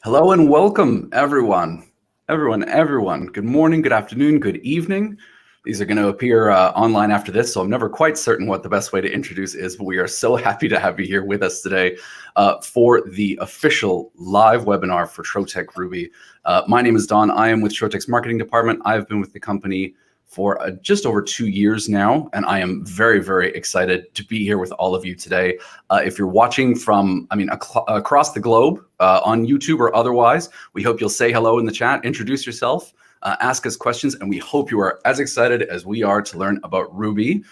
Hello and welcome, everyone. Everyone. Good morning, good afternoon, good evening. These are going to appear online after this, so I'm never quite certain what the best way to introduce is, but we are so happy to have you here with us today for the official live webinar for Trotec Ruby. My name is Don. I am with Trotec's marketing department. I've been with the company for just over 2 years now, and I am very, very excited to be here with all of you today. If you're watching from, across the globe on YouTube or otherwise, we hope you'll say hello in the chat, introduce yourself, ask us questions, and we hope you are as excited as we are to learn about Ruby.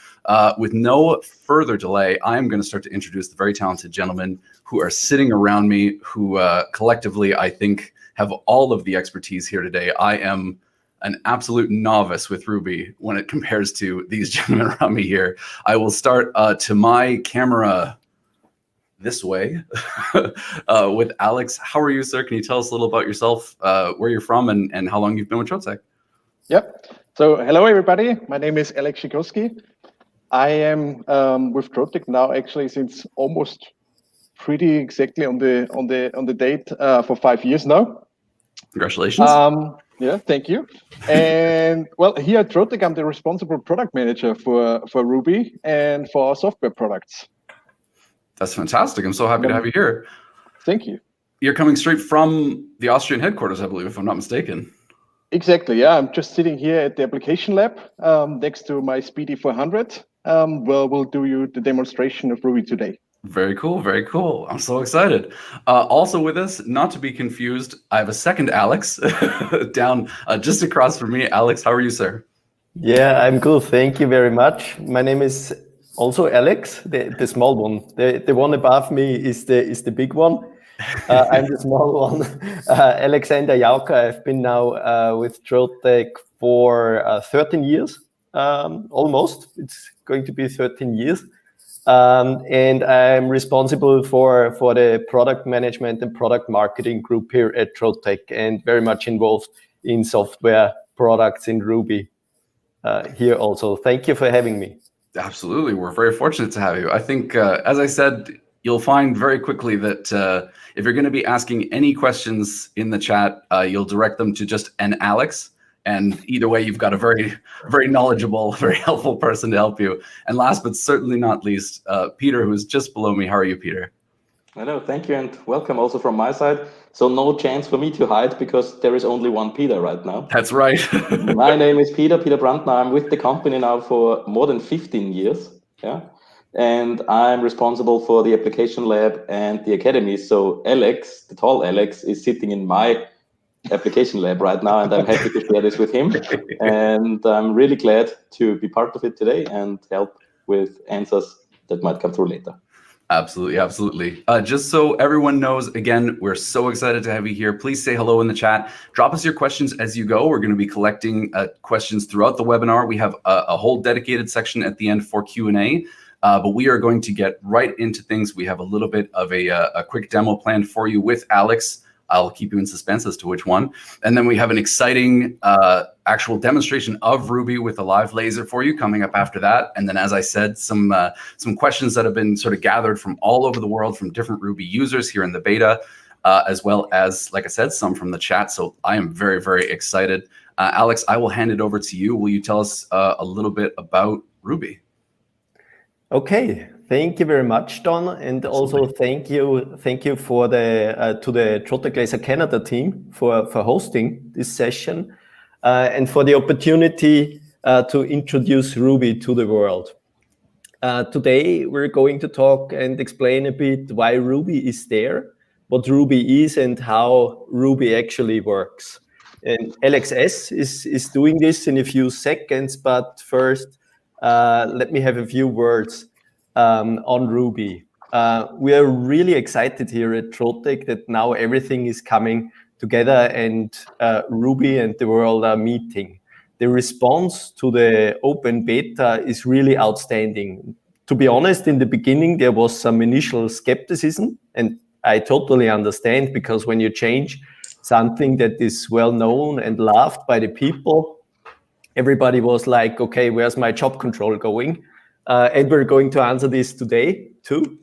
With no further delay, I am going to start to introduce the very talented gentlemen who are sitting around me, who collectively, I think, have all of the expertise here today. I am an absolute novice with Ruby when it compares to these gentlemen around me here. I will start to my camera this way with Alex. How are you, sir? Can you tell us a little about yourself, where you're from, and how long you've been with Trotec? Yep. So hello, everybody. My name is Alex Schikowski. I am with Trotec now actually since almost pretty exactly on the date for 5 years now. Congratulations. Yeah, thank you. And well, here at Trotec, I'm the responsible product manager for Ruby and for our software products. That's fantastic. I'm so happy to have you here. Thank you. You're coming straight from the Austrian headquarters, I believe, if I'm not mistaken. Exactly. Yeah, I'm just sitting here at the application lab next to my Speedy 400. Well, we'll do you the demonstration of Ruby today. Very cool. Very cool. I'm so excited. Also with us, not to be confused, I have a second Alex down just across from me. Alex, how are you, sir? Yeah, I'm good. Thank you very much. My name is also Alex, the small one. The one above me is the big one. I'm the small one. Alexander Schikowski. I've been now with Trotec for 13 years, almost. It's going to be 13 years. And I'm responsible for the product management and product marketing group here at Trotec, and very much involved in software products in Ruby here also. Thank you for having me. Absolutely. We're very fortunate to have you. I think, as I said, you'll find very quickly that if you're going to be asking any questions in the chat, you'll direct them to just an Alex. And either way, you've got a very, very knowledgeable, very helpful person to help you. And last but certainly not least, Peter, who is just below me. How are you, Peter? Hello, thank you, and welcome also from my side. So no chance for me to hide because there is only one Peter right now. That's right. My name is Peter Brandner. I'm with the company now for more than 15 years. Yeah. And I'm responsible for the application lab and the academy. So Alex, the tall Alex, is sitting in my application lab right now, and I'm happy to share this with him. And I'm really glad to be part of it today and help with answers that might come through later. Absolutely, absolutely. Just so everyone knows, again, we're so excited to have you here. Please say hello in the chat. Drop us your questions as you go. We're going to be collecting questions throughout the webinar. We have a whole dedicated section at the end for Q&A, but we are going to get right into things. We have a little bit of a quick demo planned for you with Alex. I'll keep you in suspense as to which one. And then we have an exciting actual demonstration of Ruby with a live laser for you coming up after that. And then, as I said, some questions that have been sort of gathered from all over the world from different Ruby users here in the beta, as well as, like I said, some from the chat. So I am very, very excited. Alex, I will hand it over to you. Will you tell us a little bit about Ruby? Okay. Thank you very much, Don, and also thank you for to the Trotec Canada team for hosting this session and for the opportunity to introduce Ruby to the world. Today we're going to talk and explain a bit why Ruby is there, what Ruby is, and how Ruby actually works. And Alex S is doing this in a few seconds, but first let me have a few words on Ruby. We are really excited here at Trotec that now everything is coming together and Ruby and the world are meeting. The response to the open beta is really outstanding. To be honest, in the beginning, there was some initial skepticism, and I totally understand, because when you change something that is well known and loved by the people, everybody was like, okay, where's my job control going? And we're going to answer this today too.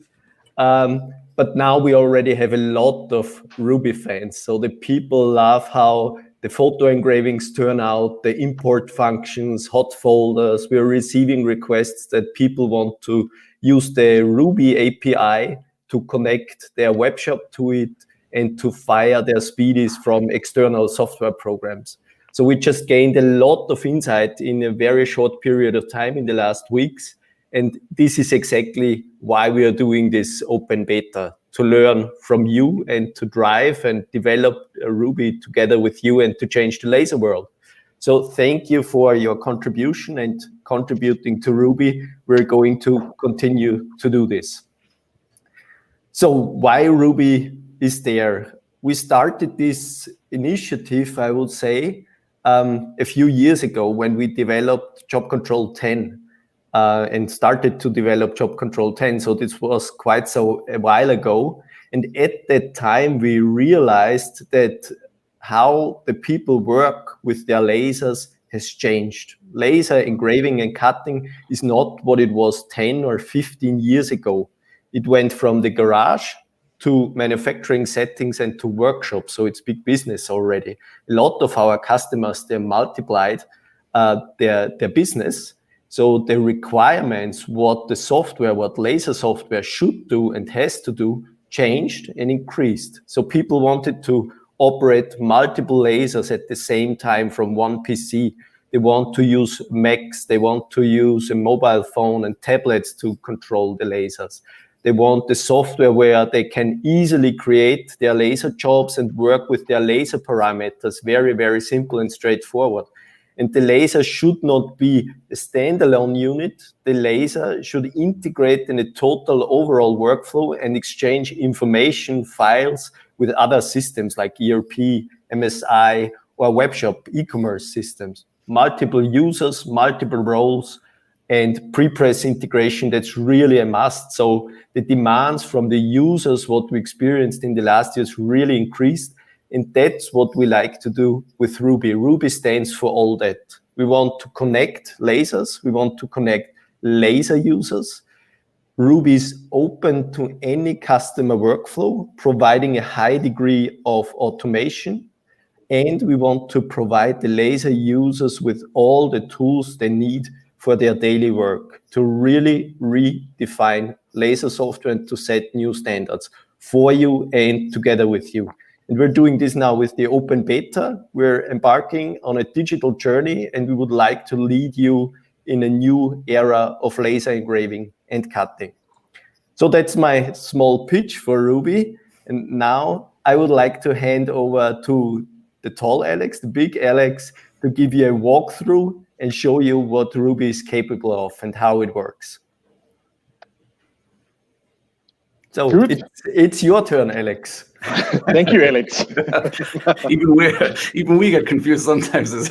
but now we already have a lot of Ruby fans. So the people love how the photo engravings turn out, the import functions, hot folders. We're receiving requests that people want to use the Ruby API to connect their web shop to it and to fire their speedies from external software programs. So we just gained a lot of insight in a very short period of time in the last weeks. And this is exactly why we are doing this open beta, to learn from you and to drive and develop Ruby together with you and to change the laser world. So thank you for your contribution and contributing to Ruby. We're going to continue to do this. So why Ruby is there? We started this initiative, I would say, a few years ago when we developed Job Control 10. And started to develop Job Control 10. So this was quite a while ago. And at that time, we realized that how the people work with their lasers has changed. Laser engraving and cutting is not what it was 10 or 15 years ago. It went from the garage to manufacturing settings and to workshops. So it's big business already. A lot of our customers, they multiplied their business. So the requirements, what the software, what laser software should do and has to do, changed and increased. So people wanted to operate multiple lasers at the same time from one PC. They want to use Macs, they want to use a mobile phone and tablets to control the lasers. They want the software where they can easily create their laser jobs and work with their laser parameters, very, very simple and straightforward. And the laser should not be a standalone unit. The laser should integrate in a total overall workflow and exchange information files with other systems like ERP, MSI, or webshop e-commerce systems. Multiple users, multiple roles, and pre-press integration, that's really a must. So the demands from the users, what we experienced in the last years, really increased. And that's what we like to do with Ruby. Ruby stands for all that. We want to connect lasers. We want to connect laser users. Ruby is open to any customer workflow, providing a high degree of automation. And we want to provide the laser users with all the tools they need for their daily work to really redefine laser software and to set new standards for you and together with you. And we're doing this now with the open beta. We're embarking on a digital journey, and we would like to lead you in a new era of laser engraving and cutting. So that's my small pitch for Ruby. And now I would like to hand over to the tall Alex, the big Alex, to give you a walkthrough and show you what Ruby is capable of and how it works. So it's your turn, Alex. Thank you, Alex. even we get confused sometimes.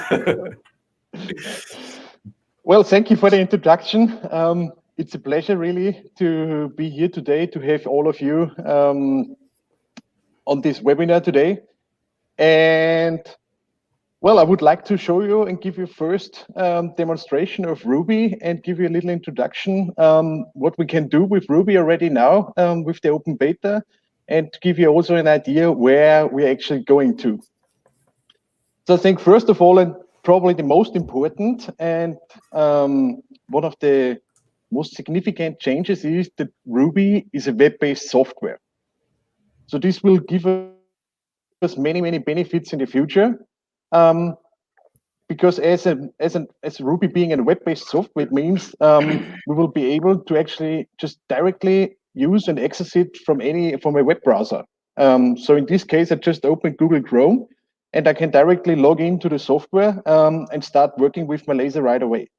Well, thank you for the introduction. It's a pleasure really to be here today, to have all of you on this webinar today. And well, I would like to show you and give you first demonstration of Ruby and give you a little introduction what we can do with Ruby already now with the open beta, and to give you also an idea where we're actually going to. So I think first of all, and probably the most important and one of the most significant changes is that Ruby is a web-based software. So this will give us many, many benefits in the future. Because as Ruby being a web-based software, it means we will be able to actually just directly use and access it from a web browser. So in this case, I just opened Google Chrome, and I can directly log into the software and start working with my laser right away.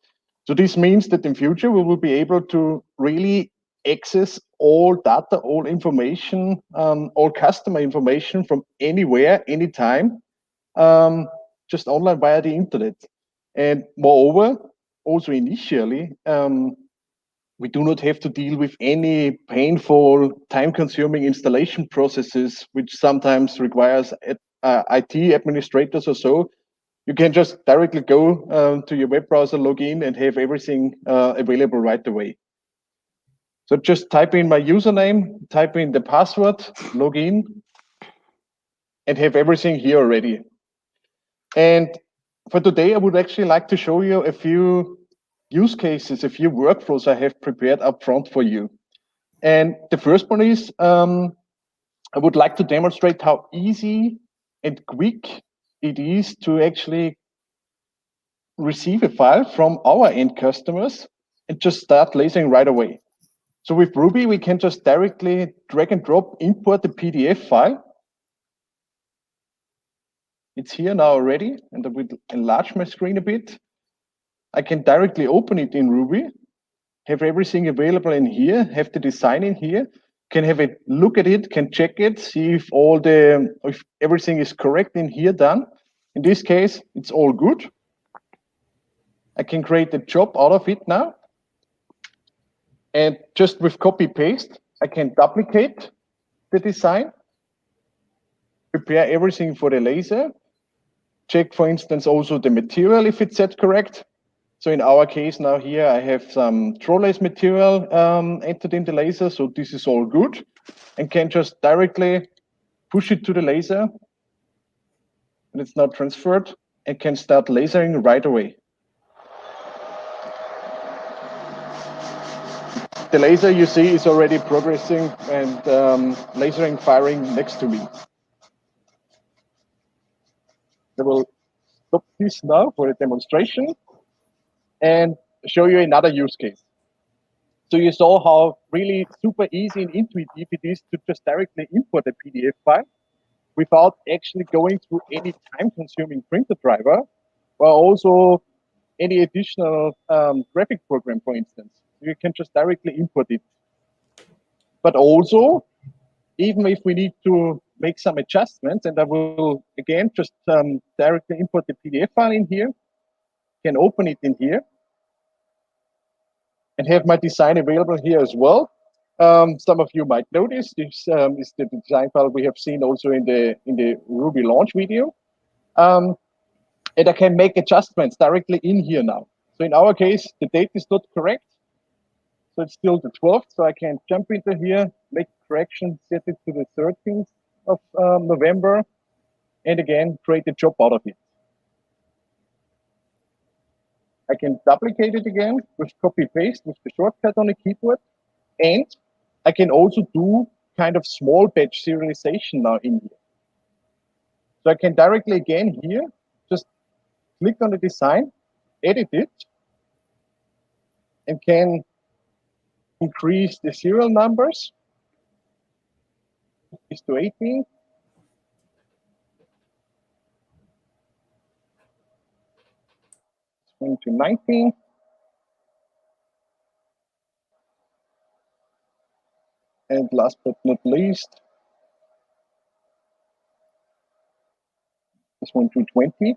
So this means that in future we will be able to really access all data, all information, all customer information from anywhere, anytime. Just online via the internet. And moreover, also initially, we do not have to deal with any painful, time-consuming installation processes, which sometimes requires IT administrators or so. You can just directly go to your web browser, log in, and have everything available right away. So just type in my username, type in the password, log in, and have everything here already. And for today, I would actually like to show you a few use cases, a few workflows I have prepared up front for you. And the first one is, I would like to demonstrate how easy and quick it is to actually receive a file from our end customers and just start lasering right away. So with Ruby, we can just directly drag and drop, import the PDF file. It's here now already, and I will enlarge my screen a bit. I can directly open it in Ruby, have everything available in here, have the design in here, can have a look at it, can check it, see if if everything is correct in here done. In this case, it's all good. I can create a job out of it now. And just with copy paste, I can duplicate the design, prepare everything for the laser, check, for instance, also the material if it's set correct. So in our case now here, I have some Trolase material entered in the laser. So this is all good, and can just directly push it to the laser. And it's now transferred and can start lasering right away. The laser you see is already progressing and lasering firing next to me. I will stop this now for a demonstration and show you another use case. So you saw how really super easy and intuitive it is to just directly import a PDF file without actually going through any time-consuming printer driver or also any additional graphic program, for instance. You can just directly import it. But also, even if we need to make some adjustments, and I will again just directly import the PDF file in here, can open it in here, and have my design available here as well. Some of you might notice this is the design file we have seen also in the Ruby launch video. And I can make adjustments directly in here now. So in our case, the date is not correct. So it's still the 12th. So I can jump into here, make correction, set it to the 13th of November, and again, create a job out of it. I can duplicate it again with copy paste with the shortcut on the keyboard. And I can also do kind of small batch serialization now in here. So I can directly again here, just click on the design, edit it, and can increase the serial numbers. Is to 18. Swing to 19. And last but not least, this one to 20.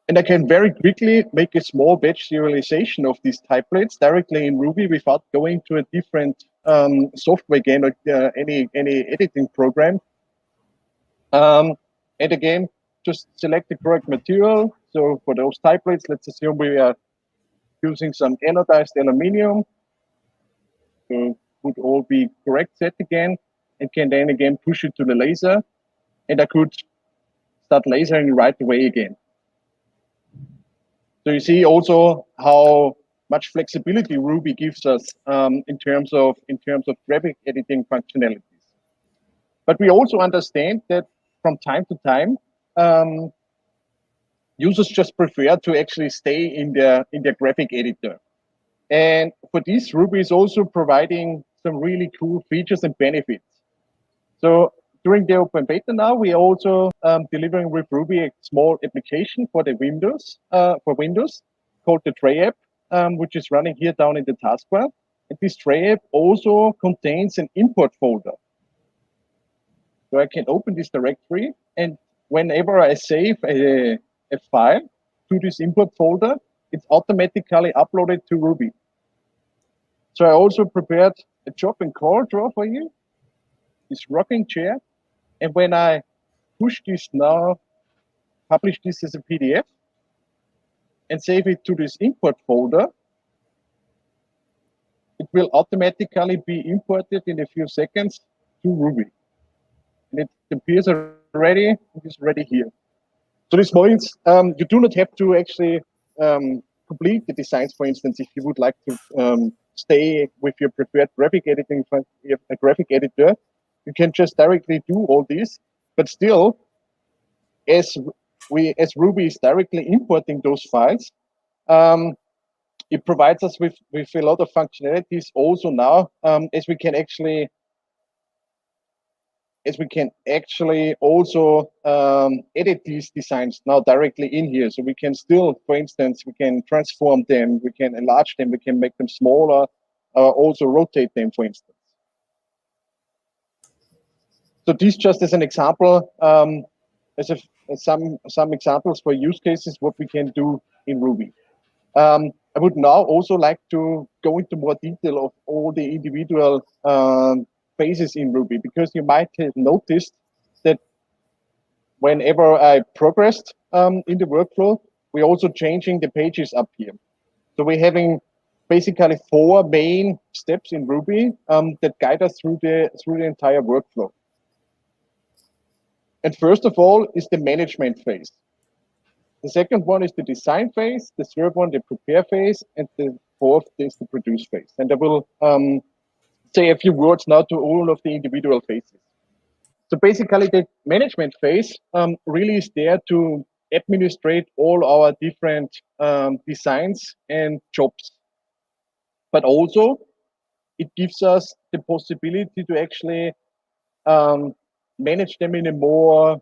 And I can very quickly make a small batch serialization of these templates directly in Ruby without going to a different software again or any editing program. And again, just select the correct material. So for those templates, let's assume we are using some anodized aluminum. So would all be correct set again, and can then again push it to the laser, and I could start lasering right away again. So you see also how much flexibility Ruby gives us in terms of graphic editing functionalities. But we also understand that from time to time, users just prefer to actually stay in their graphic editor. And for this, Ruby is also providing some really cool features and benefits. So during the open beta now, we are also delivering with Ruby a small application for the Windows, called the Tray app, which is running here down in the taskbar. And this Tray app also contains an import folder. So I can open this directory, and whenever I save a file to this import folder, it's automatically uploaded to Ruby. So I also prepared a job and core draw for you, this rocking chair. And when I push this now, publish this as a PDF, and save it to this import folder, will automatically be imported in a few seconds to Ruby. And it appears already, it is ready here. So this means you do not have to actually complete the designs, for instance, if you would like to stay with your preferred graphic editing, a graphic editor, you can just directly do all this, but still, as Ruby is directly importing those files, it provides us with a lot of functionalities also now, as we can actually also edit these designs now directly in here. So we can still, for instance, we can transform them, we can enlarge them, we can make them smaller, also rotate them, for instance. So this just as an example, some examples for use cases, what we can do in Ruby. I would now also like to go into more detail of all the individual phases in Ruby, because you might have noticed that whenever I progressed in the workflow, we're also changing the pages up here. So we're having basically 4 main steps in Ruby that guide us through the entire workflow. And first of all is the management phase. The second one is the design phase, the third one, the prepare phase, and the fourth is the produce phase. And I will say a few words now to all of the individual phases. So basically the management phase really is there to administrate all our different designs and jobs. But also it gives us the possibility to actually manage them in a more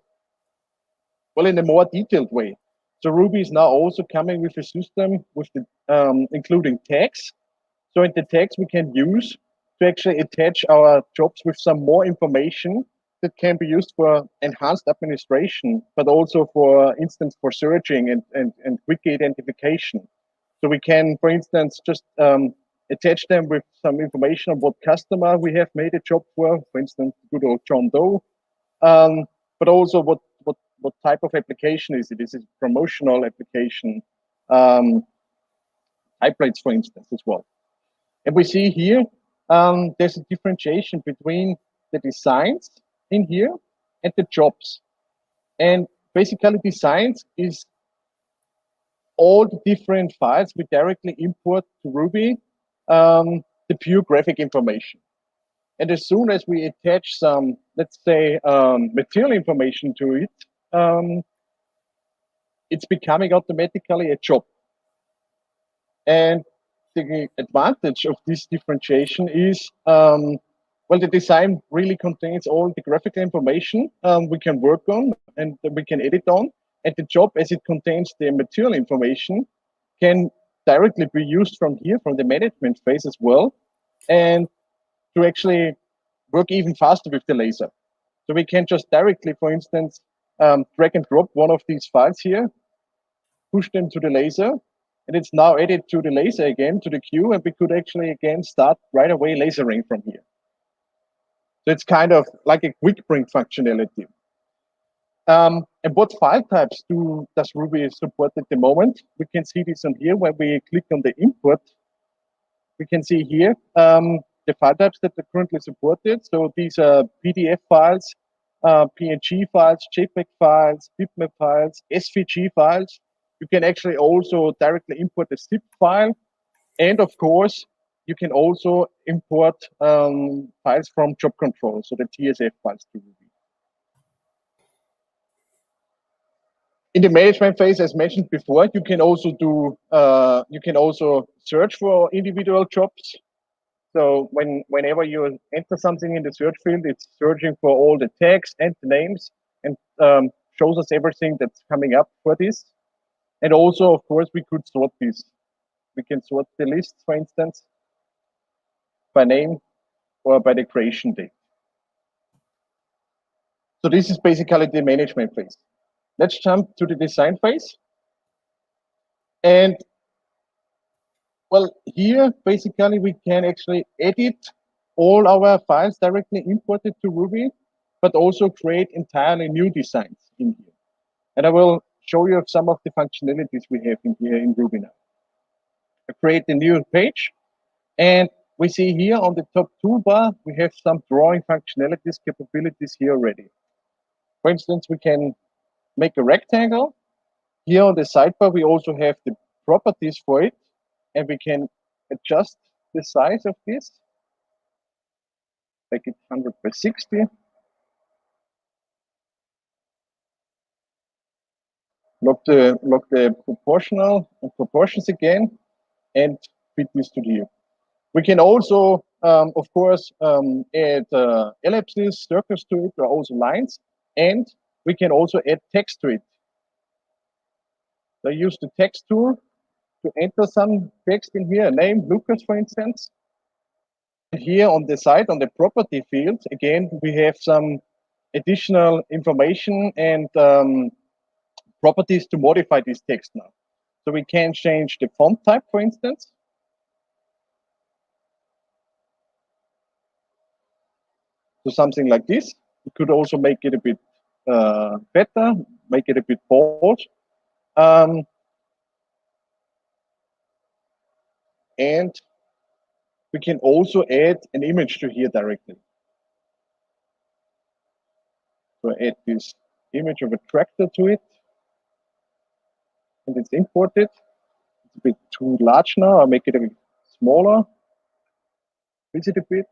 detailed way. So Ruby is now also coming with a system with the including tags. So in the tags we can use to actually attach our jobs with some more information that can be used for enhanced administration, but also for instance for searching and quick identification. So we can, for instance, just attach them with some information on what customer we have made a job for instance, good old John Doe, but also what type of application is it? Is it promotional application? Templates, for instance, as well. And we see here, there's a differentiation between the designs in here and the jobs. And basically designs is all the different files we directly import to Ruby, the pure graphic information. And as soon as we attach some, let's say, material information to it, it's becoming automatically a job. And the advantage of this differentiation is, well, the design really contains all the graphical information we can work on and we can edit on. And the job, as it contains the material information, can directly be used from here, from the management phase as well, and to actually work even faster with the laser. So we can just directly, for instance, drag and drop one of these files here, push them to the laser, and it's now added to the laser again, to the queue, and we could actually again start right away lasering from here. So it's kind of like a quick bring functionality. And what file types does Ruby support at the moment? We can see this on here when we click on the import. We can see here the file types that are currently supported. So these are PDF files, PNG files, JPEG files, bitmap files, SVG files. You can actually also directly import a zip file. And of course, you can also import files from job control, so the TSF files to Ruby. In the management phase, as mentioned before, you can also do search for individual jobs. So whenever you enter something in the search field, it's searching for all the tags and the names and shows us everything that's coming up for this. And also, of course, we could sort this. We can sort the lists, for instance, by name or by the creation date. So this is basically the management phase. Let's jump to the design phase. And well, here, basically, we can actually edit all our files directly imported to Ruby, but also create entirely new designs in here. And I will show you some of the functionalities we have in here in Ruby now. I create a new page, and We see here on the top toolbar, we have some drawing functionalities, capabilities here already. For instance, we can make a rectangle. Here on the sidebar, we also have the properties for it, and we can adjust the size of this. Make it 100 by 60. Lock the proportions again, and fit this to here. We can also, of course, add ellipses, circles to it, or also lines, and we can also add text to it. So I use the text tool to enter some text in here, a name, Lucas, for instance. And here on the side, on the property field, again, we have some additional information and properties to modify this text now. So we can change the font type, for instance. To something like this. We could also make it a bit better, make it a bit bold. And we can also add an image to here directly. So add this image of a tractor to it. And it's imported. It's a bit too large now. I'll make it a bit smaller. Visit a bit.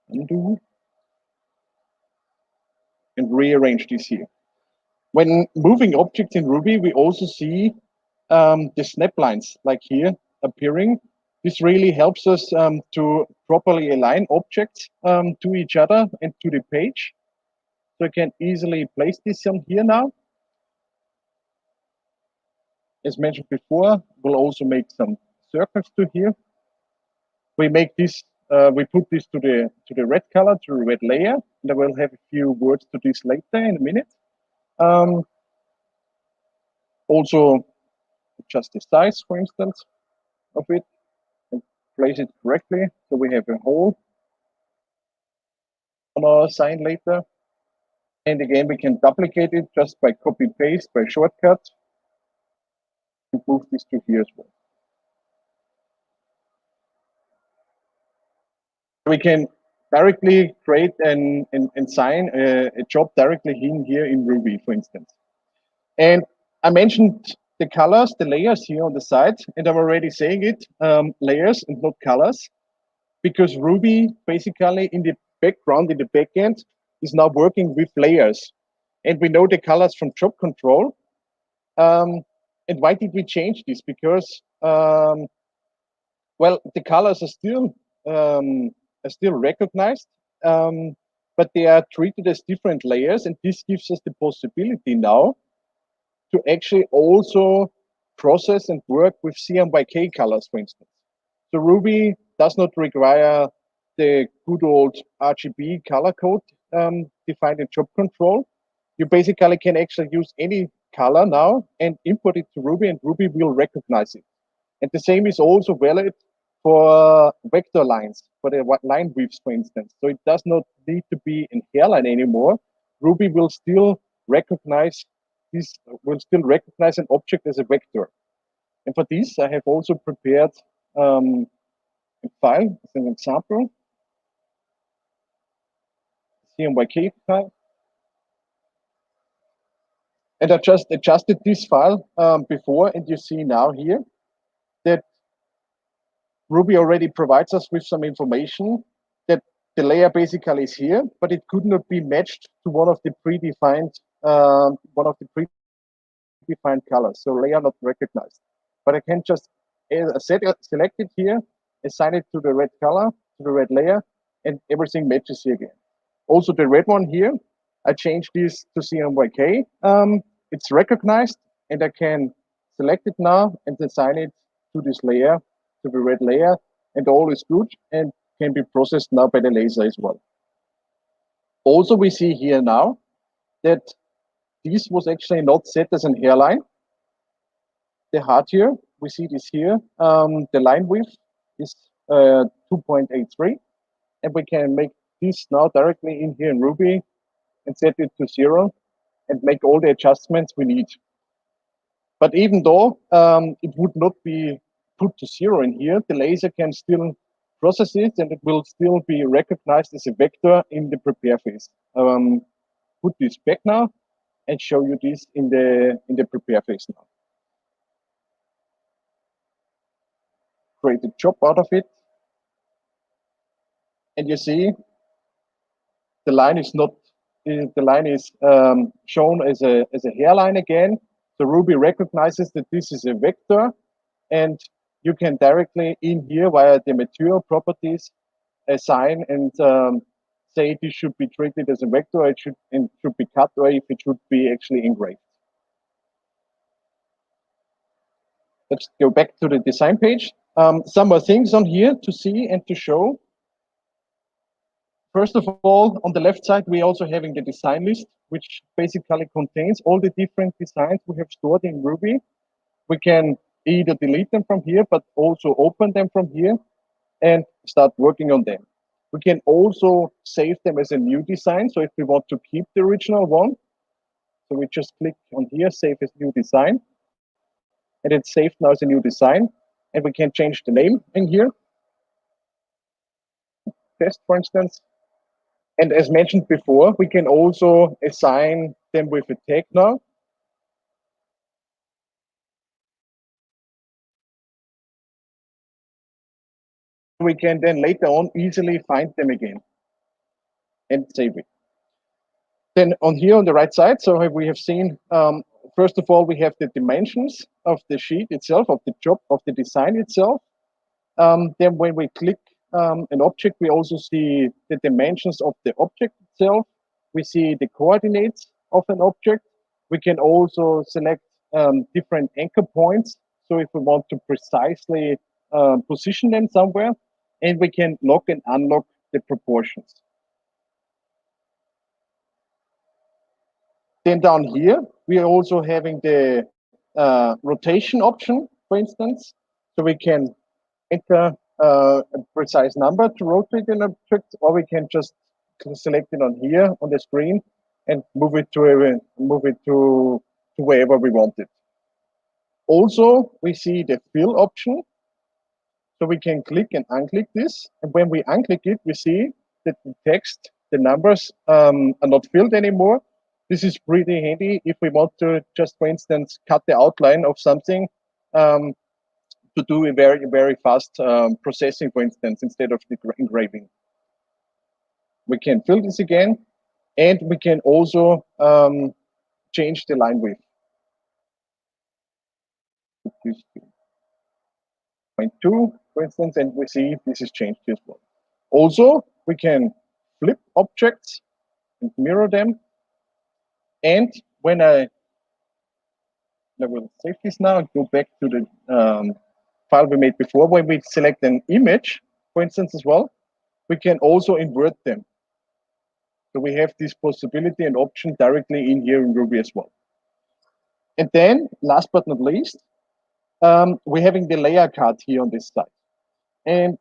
Undo. And rearrange this here. When moving objects in Ruby, we also see the snap lines like here appearing. This really helps us to properly align objects to each other and to the page. So I can easily place this on here now. As mentioned before, we'll also make some circles to here. We make this, we put this to the red color, to the red layer, and I will have a few words to this later in a minute. Also, adjust the size, for instance, of it, and place it correctly so we have a hole on our sign later. And again, we can duplicate it just by copy paste by shortcut and move this to here as well. We can directly create and sign a job directly in here in Ruby, for instance. And I mentioned the colors, the layers here on the side, and I'm already saying it, layers and not colors, because Ruby basically in the background, in the backend, is now working with layers. And we know the colors from job control. And why did we change this? Because, well, the colors are still recognized, but they are treated as different layers. And this gives us the possibility now to actually also process and work with CMYK colors, for instance. So Ruby does not require the good old RGB color code defined in job control. You basically can actually use any color now and import it to Ruby, and Ruby will recognize it. And the same is also valid for vector lines, for the line widths, for instance. So it does not need to be in hairline anymore. Ruby will still recognize this, will still recognize an object as a vector. And for this, I have also prepared a file as an example. CMYK file. And I just adjusted this file before, and you see now here that Ruby already provides us with some information that the layer basically is here, but it could not be matched to one of the predefined colors. So layer not recognized. But I can just select it here, assign it to the red color, to the red layer, and everything matches here again. Also the red one here, I changed this to CMYK. It's recognized, and I can select it now and assign it to this layer, to the red layer, and all is good and can be processed now by the laser as well. Also, we see here now that this was actually not set as an hairline. The height here, we see this here. The line width is 2.83, and we can make this now directly in here in Ruby and set it to 0 and make all the adjustments we need. But even though it would not be put to 0 in here, the laser can still process it and it will still be recognized as a vector in the prepare phase. Put this back now and show you this in the prepare phase now. Create a job out of it. And you see the line is not, the line is shown as a hairline again. So Ruby recognizes that this is a vector, and you can directly in here via the material properties assign and say this should be treated as a vector, it should be cut, or if it should be actually engraved. Let's go back to the design page. Some more things on here to see and to show. First of all, on the left side, we're also having the design list, which basically contains all the different designs we have stored in Ruby. We can either delete them from here, but also open them from here and start working on them. We can also save them as a new design. So if we want to keep the original one, so we just click on here, save as new design, and it's saved now as a new design. And we can change the name in here. Test, for instance. And as mentioned before, we can also assign them with a tag now. We can then later on easily find them again and save it. Then on here on the right side, so we have seen, first of all, we have the dimensions of the sheet itself, of the job, of the design itself. Then when we click an object, we also see the dimensions of the object itself. We see the coordinates of an object. We can also select different anchor points. So if we want to precisely position them somewhere, and we can lock and unlock the proportions. Then down here, we are also having the rotation option, for instance. So we can enter a precise number to rotate an object, or we can just select it on here on the screen and move it to wherever we want it. Also, we see the fill option. So we can click and unclick this. And when we unclick it, we see that the text, the numbers are not filled anymore. This is pretty handy if we want to just, for instance, cut the outline of something to do a very, very fast processing, for instance, instead of the engraving. We can fill this again, and we can also change the line width. 0.2, for instance, and we see this is changed as well. Also, we can flip objects and mirror them. And when I will save this now and go back to the file we made before, when we select an image, for instance, as well, we can also invert them. So we have this possibility and option directly in here in Ruby as well. And then, last but not least, we're having the layer card here on this side. And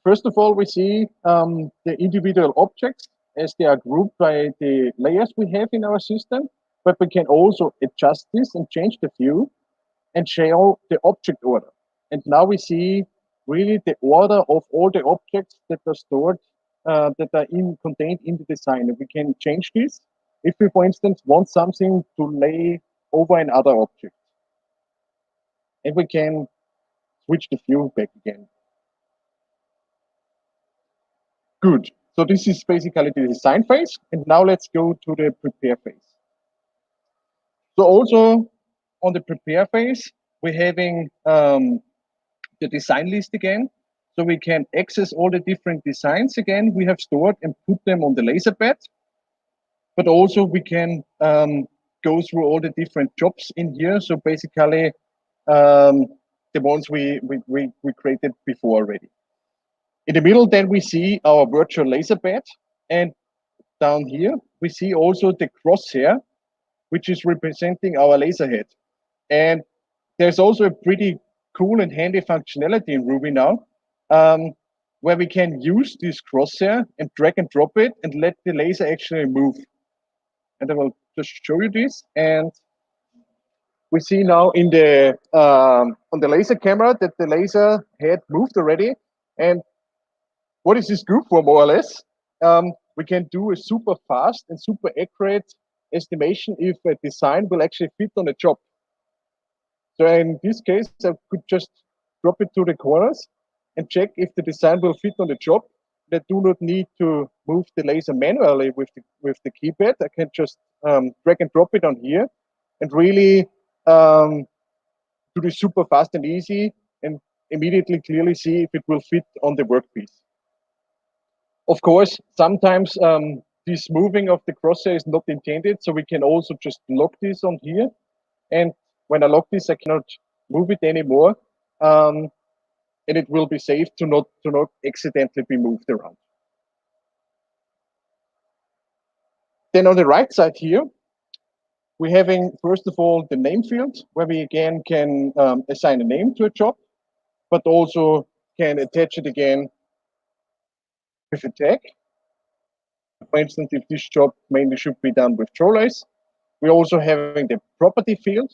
first of all, we see the individual objects as they are grouped by the layers we have in our system, but we can also adjust this and change the view and show the object order. And now we see really the order of all the objects that are stored, that are contained in the design. And we can change this if we, for instance, want something to lay over another object. And we can switch the view back again. Good. So this is basically the design phase. And now let's go to the prepare phase. So also on the prepare phase, we're having the design list again. So we can access all the different designs again we have stored and put them on the laser bed. But also we can go through all the different jobs in here. So basically the ones we created before already. In the middle, then we see our virtual laser bed, and down here we see also the crosshair, which is representing our laser head. And there's also a pretty cool and handy functionality in Ruby now, where we can use this crosshair and drag and drop it and let the laser actually move. And I will just show you this. And we see now in the on the laser camera that the laser head moved already. And what is this good for, more or less? We can do a super fast and super accurate estimation if a design will actually fit on a job. So in this case, I could just drop it to the corners and check if the design will fit on the job. I do not need to move the laser manually with the keypad. I can just drag and drop it on here and really do this super fast and easy and immediately clearly see if it will fit on the workpiece. Of course, sometimes this moving of the crosshair is not intended, so we can also just lock this on here. And when I lock this, I cannot move it anymore, and it will be safe to not accidentally be moved around. Then on the right side here, we're having, first of all, the name field, where we again can assign a name to a job, but also can attach it again with a tag. For instance, if this job mainly should be done with trolleys, we're also having the property field.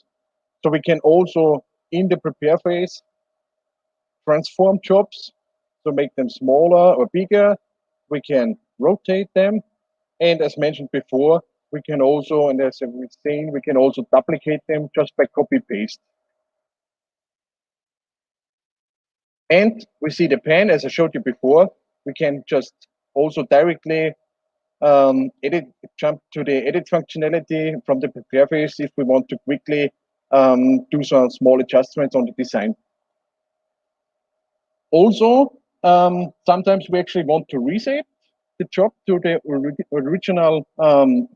So we can also, in the prepare phase, transform jobs, so make them smaller or bigger. We can rotate them. And as mentioned before, we can also, and as we've seen, we can also duplicate them just by copy paste. And we see the pen, as I showed you before, we can just also directly jump to the edit functionality from the prepare phase if we want to quickly do some small adjustments on the design. Also, sometimes we actually want to reset the job to the original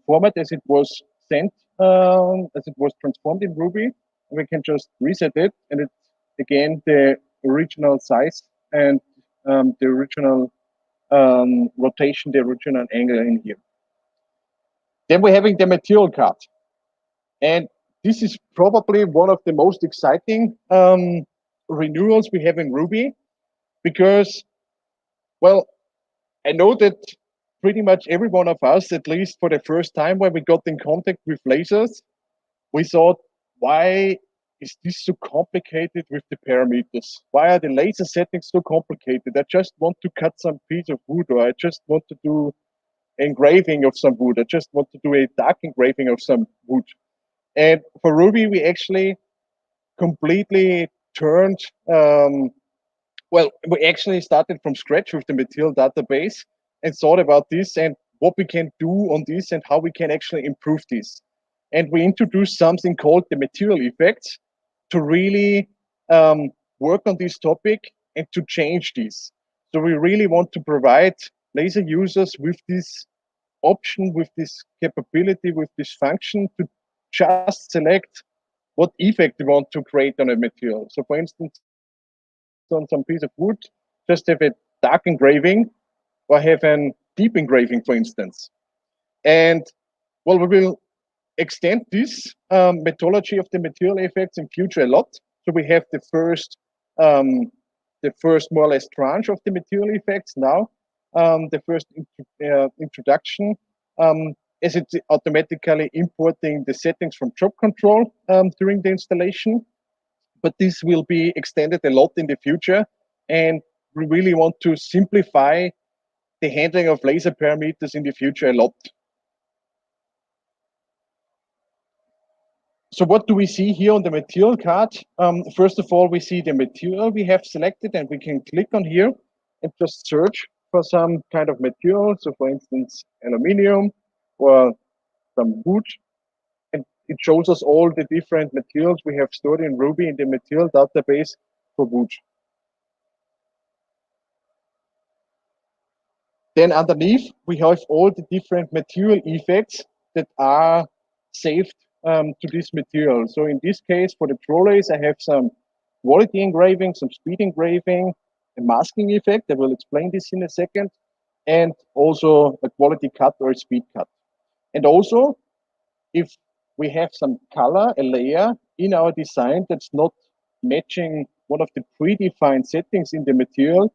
format as it was sent, as it was transformed in Ruby. We can just reset it, and it's again the original size and the original rotation, the original angle in here. Then we're having the material card. And this is probably one of the most exciting renewals we have in Ruby, because, well, I know that pretty much every one of us, at least for the first time when we got in contact with lasers, we thought, why is this so complicated with the parameters? Why are the laser settings so complicated? I just want to cut some piece of wood, or I just want to do engraving of some wood. I just want to do a dark engraving of some wood. And for Ruby, we actually completely turned, well, we actually started from scratch with the material database and thought about this and what we can do on this and how we can actually improve this. And we introduced something called the material effects to really work on this topic and to change this. So we really want to provide laser users with this option, with this capability, with this function to just select what effect they want to create on a material. So for instance, on some piece of wood, just have a dark engraving or have a deep engraving, for instance. And well, we will extend this methodology of the material effects in future a lot. So we have the first more or less tranche of the material effects now, the first introduction, as it's automatically importing the settings from job control during the installation. But this will be extended a lot in the future, and we really want to simplify the handling of laser parameters in the future a lot. So what do we see here on the material card? First of all, we see the material we have selected, and we can click on here and just search for some kind of material. So for instance, aluminium or some wood. And it shows us all the different materials we have stored in Ruby in the material database for wood. Then underneath, we have all the different material effects that are saved to this material. So in this case, for the trolleys, I have some quality engraving, some speed engraving, a masking effect. I will explain this in a second. And also a quality cut or a speed cut. And also, if we have some color, a layer in our design that's not matching one of the predefined settings in the material,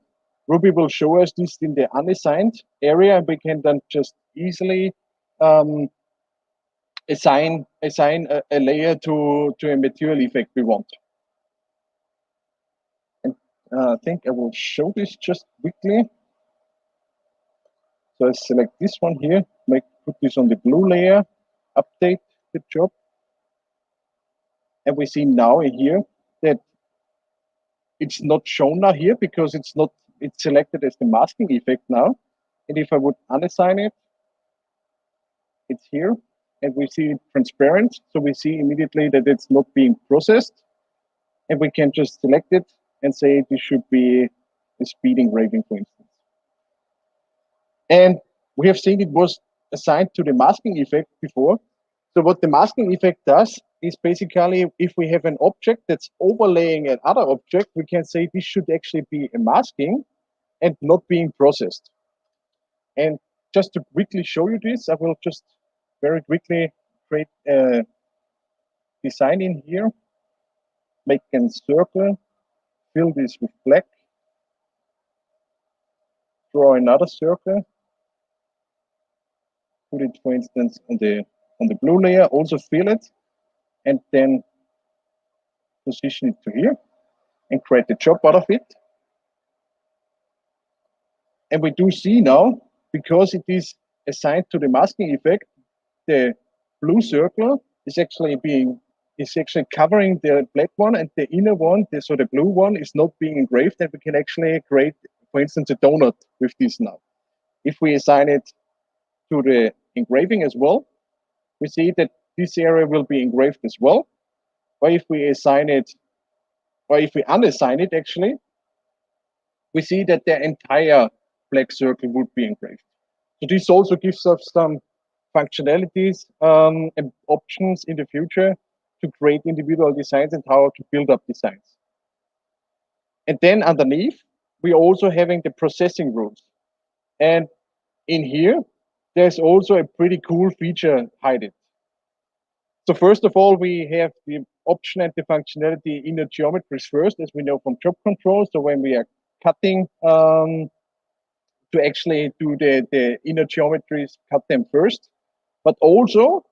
Ruby will show us this in the unassigned area, and we can then just easily assign a layer to a material effect we want. And I think I will show this just quickly. So I select this one here, put this on the blue layer, update the job. And we see now here that it's not shown now here because it's selected as the masking effect now. And if I would unassign it, it's here. And we see it transparent. So we see immediately that it's not being processed. And we can just select it and say this should be a speed engraving, for instance. And we have seen it was assigned to the masking effect before. So what the masking effect does is basically if we have an object that's overlaying another object, we can say this should actually be a masking and not being processed. And just to quickly show you this, I will just very quickly create a design in here, make a circle, fill this with black, draw another circle, put it, for instance, on the blue layer, also fill it, and then position it to here and create a job out of it. And we do see now, because it is assigned to the masking effect, the blue circle is actually covering the black one, and the inner one, so the blue one, is not being engraved, and we can actually create, for instance, a donut with this now. If we assign it to the engraving as well, we see that this area will be engraved as well. Or if we assign it, or if we unassign it, actually, we see that the entire black circle would be engraved. So this also gives us some functionalities and options in the future to create individual designs and how to build up designs. And then underneath, we're also having the processing rules. And in here, there's also a pretty cool feature hidden. So first of all, we have the option and the functionality inner geometries first, as we know from job control. So when we are cutting to actually do the inner geometries, cut them first. But also,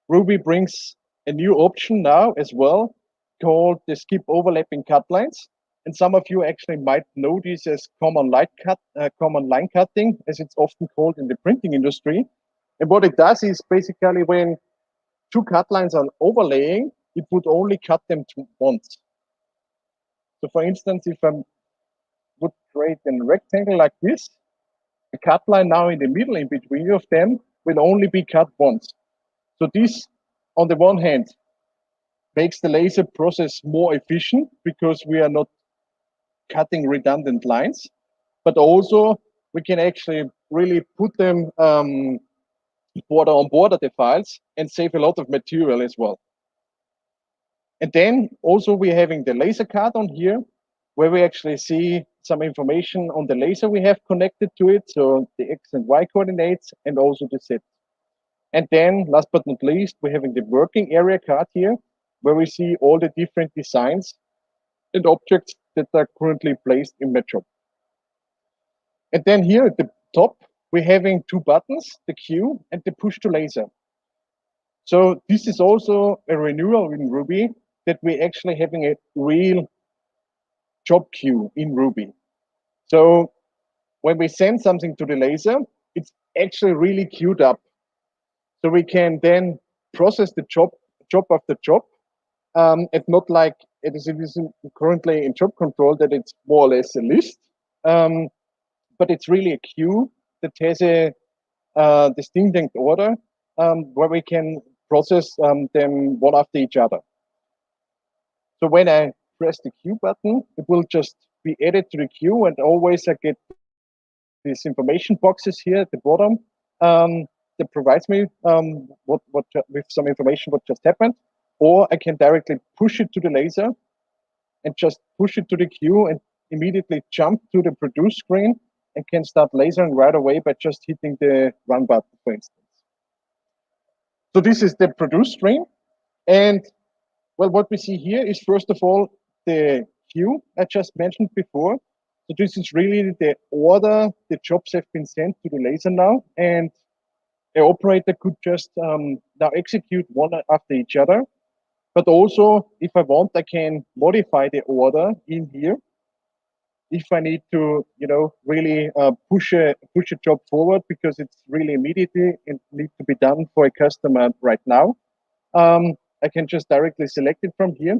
Ruby brings a new option now as well, called the skip overlapping cut lines. And some of you actually might know this as common line cutting, as it's often called in the printing industry. And what it does is basically when two cut lines are overlaying, it would only cut them once. So for instance, if I would create a rectangle like this, the cut line now in the middle in between of them will only be cut once. So this, on the one hand, makes the laser process more efficient because we are not cutting redundant lines, but also we can actually really put them border on border the files and save a lot of material as well. And then also we're having the laser card on here, where we actually see some information on the laser we have connected to it, so the X and Y coordinates and also the Z. And then last but not least, we're having the working area card here, where we see all the different designs and objects that are currently placed in my job. And then here at the top, we're having two buttons, the Q and the push to laser. So this is also a renewal in Ruby, that we're actually having a real job queue in Ruby. So when we send something to the laser, it's actually really queued up. So we can then process the job after job, and not like it is currently in job control, that it's more or less a list, but it's really a queue that has a distinct order, where we can process them one after each other. So when I press the Q button, it will just be added to the queue, and always I get these information boxes here at the bottom that provides me with some information what just happened, or I can directly push it to the laser and just push it to the queue and immediately jump to the produce screen and can start lasering right away by just hitting the run button, for instance. So this is the produce screen, and well, what we see here is first of all the queue I just mentioned before. So this is really the order the jobs have been sent to the laser now, and an operator could just now execute one after each other. But also, if I want, I can modify the order in here. If I need to, really push a job forward because it's really immediately and needs to be done for a customer right now, I can just directly select it from here,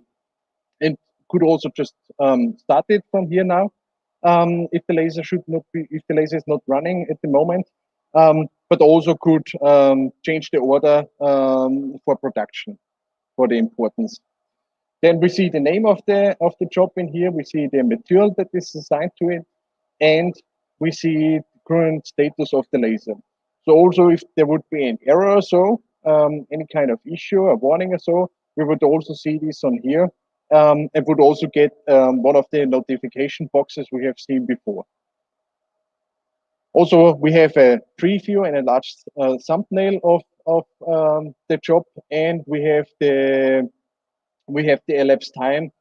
and could also just start it from here now. If the laser is not running at the moment, but also could change the order for production for the importance. Then we see the name of the job in here. We see the material that is assigned to it, and we see the current status of the laser. So also, if there would be an error or so, any kind of issue, a warning or so, we would also see this on here, and would also get one of the notification boxes we have seen before. Also, we have a preview and a large thumbnail of the job, and we have the elapsed time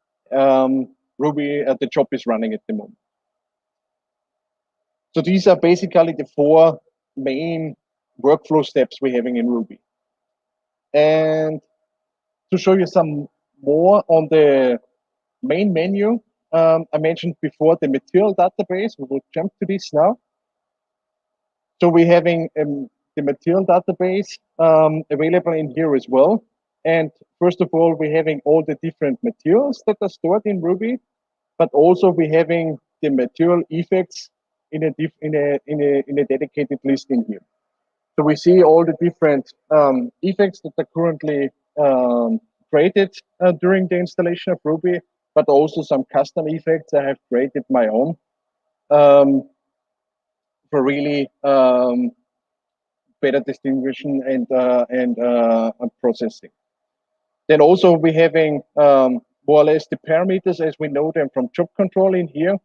Ruby the job is running at the moment. So these are basically the 4 main workflow steps we're having in Ruby. And to show you some more on the main menu, I mentioned before the material database. We will jump to this now. So we're having the material database available in here as well. And first of all, we're having all the different materials that are stored in Ruby, but also we're having the material effects in a dedicated list in here. So we see all the different effects that are currently created during the installation of Ruby, but also some custom effects I have created my own for really better distinguishing and processing. Then also we're having more or less the parameters as we know them from job control in here.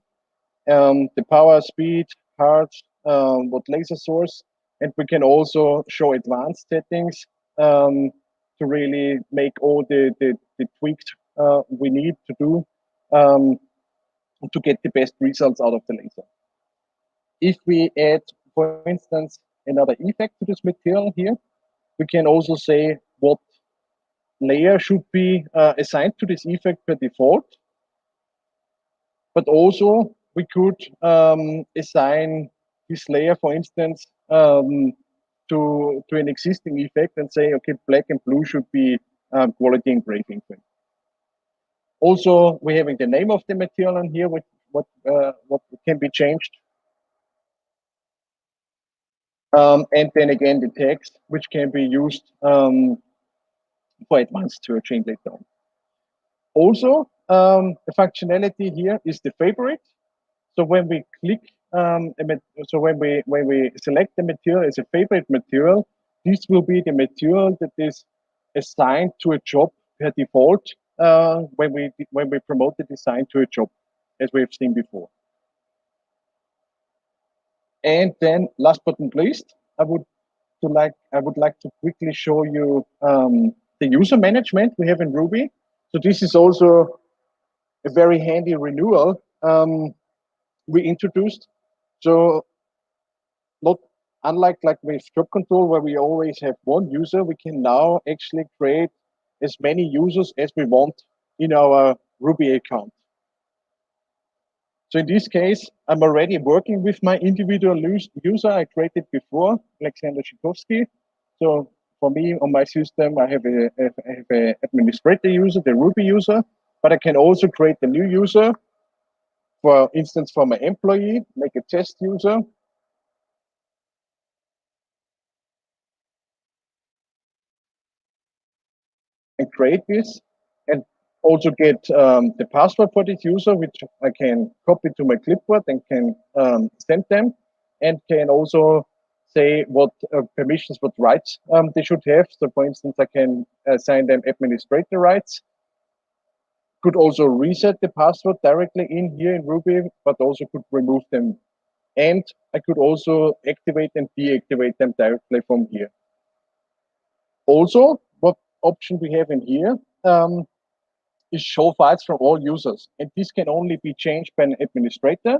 The power, speed, parts, what laser source, and we can also show advanced settings to really make all the tweaks we need to do to get the best results out of the laser. If we add, for instance, another effect to this material here, we can also say what layer should be assigned to this effect per default. But also we could assign this layer, for instance, to an existing effect and say, okay, black and blue should be quality engraving. Also, we're having the name of the material on here, what can be changed. And then again, the text, which can be used for advanced searching later on. Also, the functionality here is the favorite. So when we click, so when we select the material as a favorite material, this will be the material that is assigned to a job per default when we promote the design to a job, as we have seen before. And then, last but not least, I would like to quickly show you the user management we have in Ruby. So this is also a very handy renewal we introduced. So not unlike with job control, where we always have one user, we can now actually create as many users as we want in our Ruby account. So in this case, I'm already working with my individual user I created before, Alexander Schikowski. So for me, on my system, I have a administrator user, the Ruby user, but I can also create a new user. For instance, for my employee, make a test user. And create this, and also get the password for this user, which I can copy to my clipboard and can send them, and can also say what permissions, what rights they should have. So for instance, I can assign them administrator rights. Could also reset the password directly in here in Ruby, but also could remove them. And I could also activate and deactivate them directly from here. Also, what option we have in here is show files from all users. And this can only be changed by an administrator.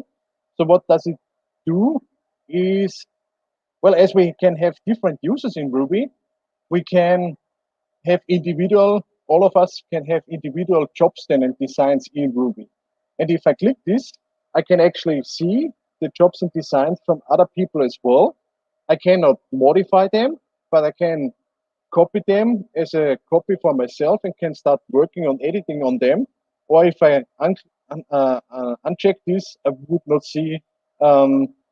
So what does it do is, Well, as we can have different users in Ruby, we can have all of us can have individual jobs then and designs in Ruby. And if I click this, I can actually see the jobs and designs from other people as well. I cannot modify them, but I can copy them as a copy for myself and can start working on editing on them. Or if I uncheck this, I would not see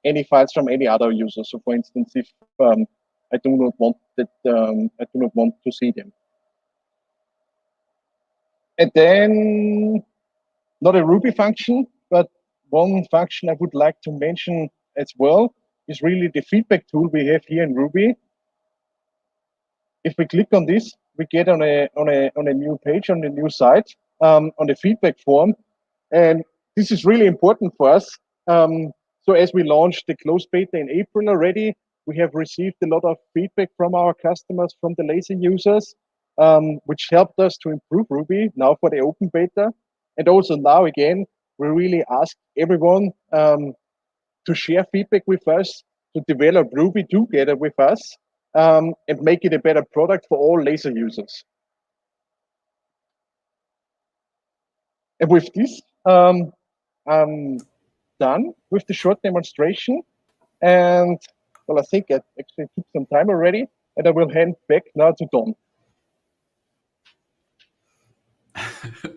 any files from any other user. So, for instance, if I do not want that, I do not want to see them. And then, not a Ruby function, but one function I would like to mention as well is really the feedback tool we have here in Ruby. If we click on this, we get on a new page, on a new site, on the feedback form. And this is really important for us. So as we launched the closed beta in April already, we have received a lot of feedback from our customers, from the lazy users, which helped us to improve Ruby now for the open beta. And also now again, we really ask everyone to share feedback with us, to develop Ruby together with us, and make it a better product for all laser users. And with this, I'm done with the short demonstration. And well, I think I actually took some time already, and I will hand back now to Don.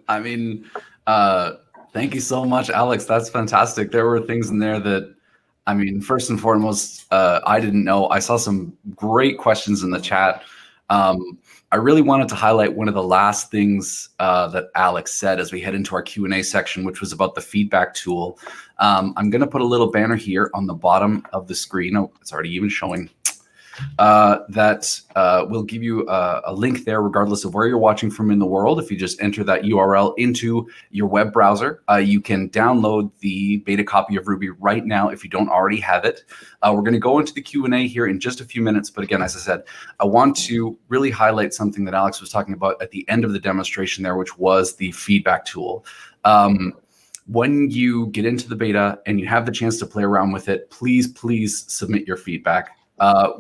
I mean, thank you so much, Alex. That's fantastic. There were things in there that, I mean, first and foremost, I didn't know. I saw some great questions in the chat. I really wanted to highlight one of the last things that Alex said as we head into our Q&A section, which was about the feedback tool. I'm going to put a little banner here on the bottom of the screen. Oh, it's already even showing. That will give you a link there regardless of where you're watching from in the world. If you just enter that URL into your web browser, you can download the beta copy of Ruby right now if you don't already have it. We're going to go into the Q&A here in just a few minutes. But again, as I said, I want to really highlight something that Alex was talking about at the end of the demonstration there, which was the feedback tool. When you get into the beta and you have the chance to play around with it, please submit your feedback. I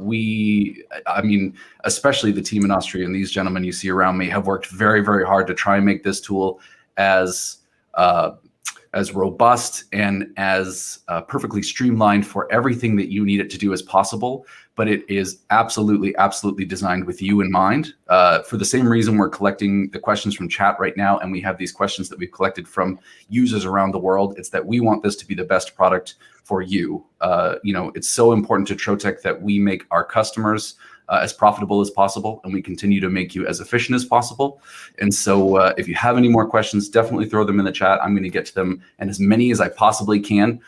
mean, especially the team in Austria and these gentlemen you see around me have worked very, very hard to try and make this tool as robust and as perfectly streamlined for everything that you need it to do as possible. But it is absolutely designed with you in mind. For the same reason we're collecting the questions from chat right now, and we have these questions that we've collected from users around the world. It's that we want this to be the best product for you. You know, it's so important to Trotec that we make our customers as profitable as possible, and we continue to make you as efficient as possible. And so if you have any more questions, definitely throw them in the chat. I'm going to get to them, and as many as I possibly can.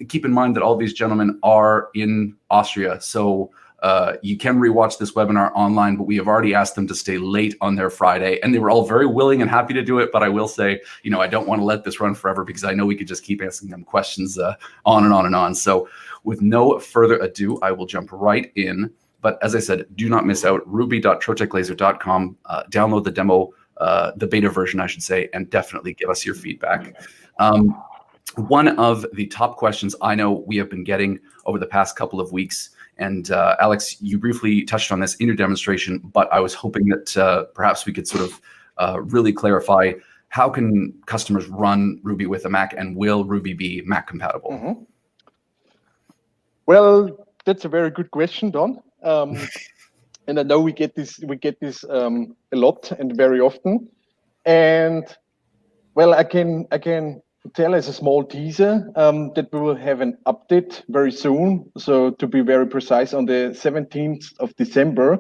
Keep in mind that all these gentlemen are in Austria, so you can rewatch this webinar online, but we have already asked them to stay late on their Friday, and they were all very willing and happy to do it. But I will say, you know, I don't want to let this run forever because I know we could just keep asking them questions on and on and on. So with no further ado, I will jump right in. But as I said, do not miss out. ruby.troteclaser.com. Download the demo, the beta version, I should say, and definitely give us your feedback. One of the top questions I know we have been getting over the past couple of weeks, and Alex, you briefly touched on this in your demonstration, but I was hoping that perhaps we could sort of really clarify, how can customers run Ruby with a Mac, and will Ruby be Mac compatible? Mm-hmm. Well, that's a very good question, Don. And I know we get this a lot and very often. And well, I can tell as a small teaser that we will have an update very soon. So to be very precise, on the 17th of December,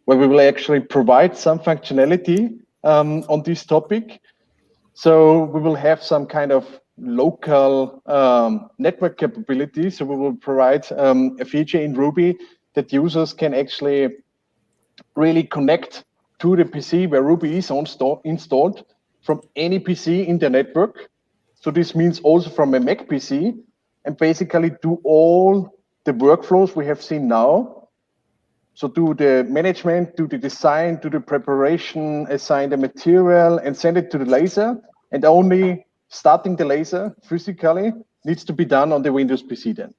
where we will actually provide some functionality on this topic. So we will have some kind of local network capability. So we will provide a feature in Ruby that users can actually really connect to the PC where Ruby is installed from any PC in the network. So this means also from a Mac PC, and basically do all the workflows we have seen now. So do the management, do the design, do the preparation, assign the material, and send it to the laser. And only starting the laser physically needs to be done on the Windows PC then.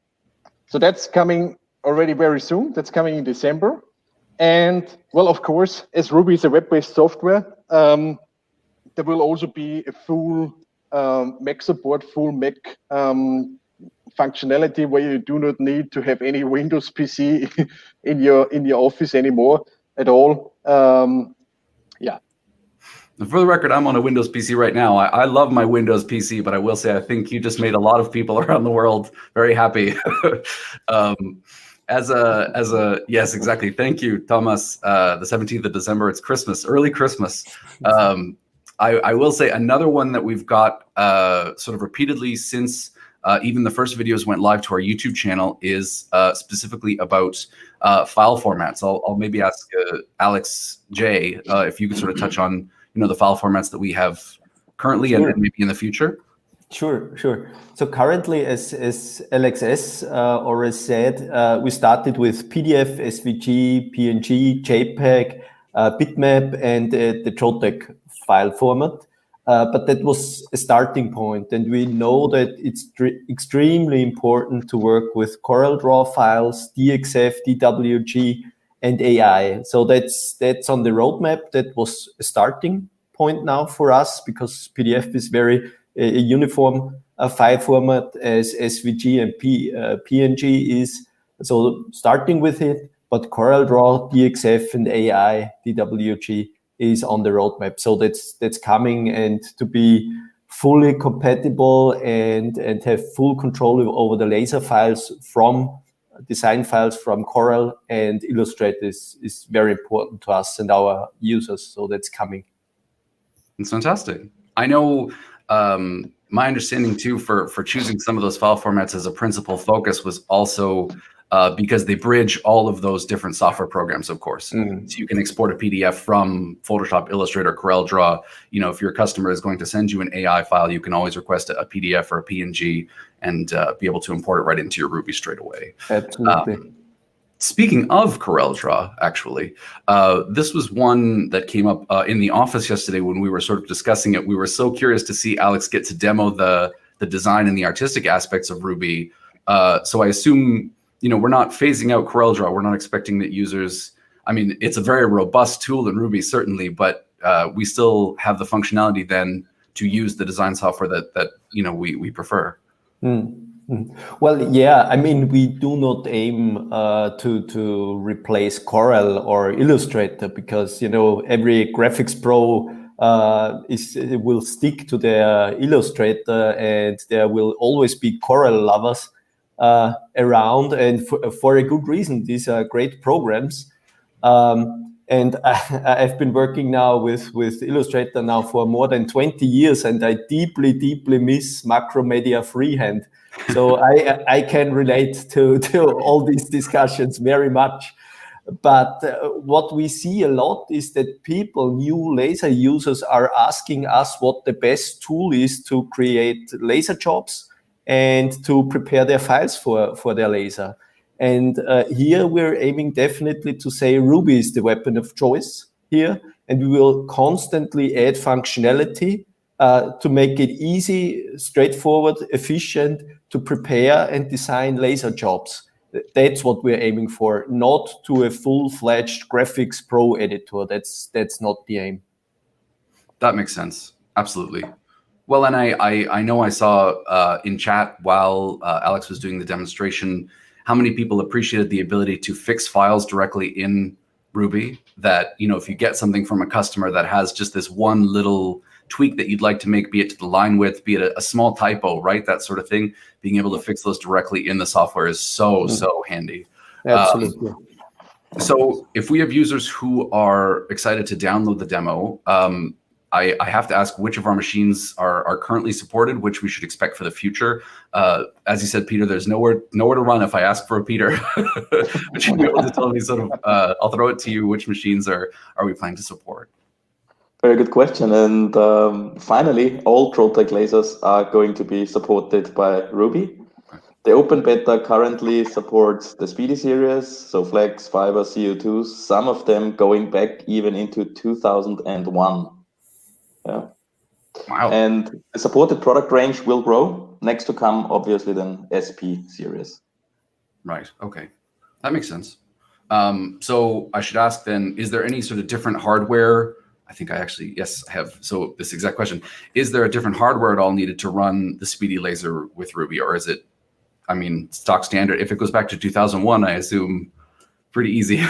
So that's coming already very soon. That's coming in December. And well, of course, as Ruby is a web-based software, there will also be a full Mac support, full Mac functionality where you do not need to have any Windows PC in your office anymore at all. Yeah. And for the record, I'm on a Windows PC right now. I love my Windows PC, but I will say I think you just made a lot of people around the world very happy. Yes, exactly. Thank you, Thomas. The 17th of December, it's Christmas, early Christmas. I will say another one that we've got sort of repeatedly since even the first videos went live to our YouTube channel is specifically about file formats. I'll maybe ask Alex J if you could sort of touch on the file formats that we have currently Sure. and maybe in the future. Sure. So currently, as Alex S. already said, we started with PDF, SVG, PNG, JPEG, bitmap, and the Trotec file format. But that was a starting point, and we know that it's extremely important to work with CorelDRAW files, DXF, DWG, and AI. So that's on the roadmap. That was a starting point now for us because PDF is very a uniform file format as SVG and PNG is. So starting with it, but CorelDRAW, DXF, and AI, DWG is on the roadmap. So that's coming, and to be fully compatible and have full control over the laser files from design files from Corel and Illustrator is very important to us and our users. So that's coming. It's fantastic. I know my understanding too for choosing some of those file formats as a principal focus was also because they bridge all of those different software programs, of course. Mm-hmm. So you can export a PDF from Photoshop, Illustrator, CorelDRAW. If your customer is going to send you an AI file, you can always request a PDF or a PNG and be able to import it right into your Ruby straight away. Absolutely. Speaking of CorelDRAW, actually, this was one that came up in the office yesterday when we were sort of discussing it. We were so curious to see Alex get to demo the design and the artistic aspects of Ruby. So I assume, we're not phasing out CorelDRAW. We're not expecting that users, it's a very robust tool in Ruby, certainly, but we still have the functionality then to use the design software that we prefer. Well, yeah, we do not aim to replace Corel or Illustrator because, every graphics pro will stick to their Illustrator, and there will always be Corel lovers around, and for a good reason. These are great programs. And I've been working now with Illustrator now for more than 20 years, and I deeply, deeply miss Macromedia freehand. So I can relate to all these discussions very much. But what we see a lot is that new laser users are asking us what the best tool is to create laser jobs and to prepare their files for their laser. And here we're aiming definitely to say Ruby is the weapon of choice here, and we will constantly add functionality to make it easy, straightforward, efficient to prepare and design laser jobs. That's what we're aiming for, not to a full-fledged graphics pro editor. That's not the aim. That makes sense. Absolutely. Well, and I know I saw in chat while Alex was doing the demonstration how many people appreciated the ability to fix files directly in Ruby, that, if you get something from a customer that has just this one little tweak that you'd like to make, be it to the line width, be it a small typo, right? That sort of thing, being able to fix those directly in the software is so handy. Absolutely. So if we have users who are excited to download the demo, I have to ask which of our machines are currently supported, which we should expect for the future. As you said, Peter, there's nowhere to run if I ask for a Peter. But you'll be able to tell me I'll throw it to you, which machines are we planning to support? Very good question. And finally, all Trotec lasers are going to be supported by Ruby. The open beta currently supports the Speedy series, so Flex, Fiber, CO2s, some of them going back even into 2001. Yeah. Wow. And the supported product range will grow. Next to come, obviously, then SP series. Right. Okay. That makes sense. So I should ask then, is there any sort of different hardware? I think I actually, yes, I have. So this exact question, is there a different hardware at all needed to run the speedy laser with Ruby, or is it, I mean, stock standard? If it goes back to 2001, I assume pretty easy.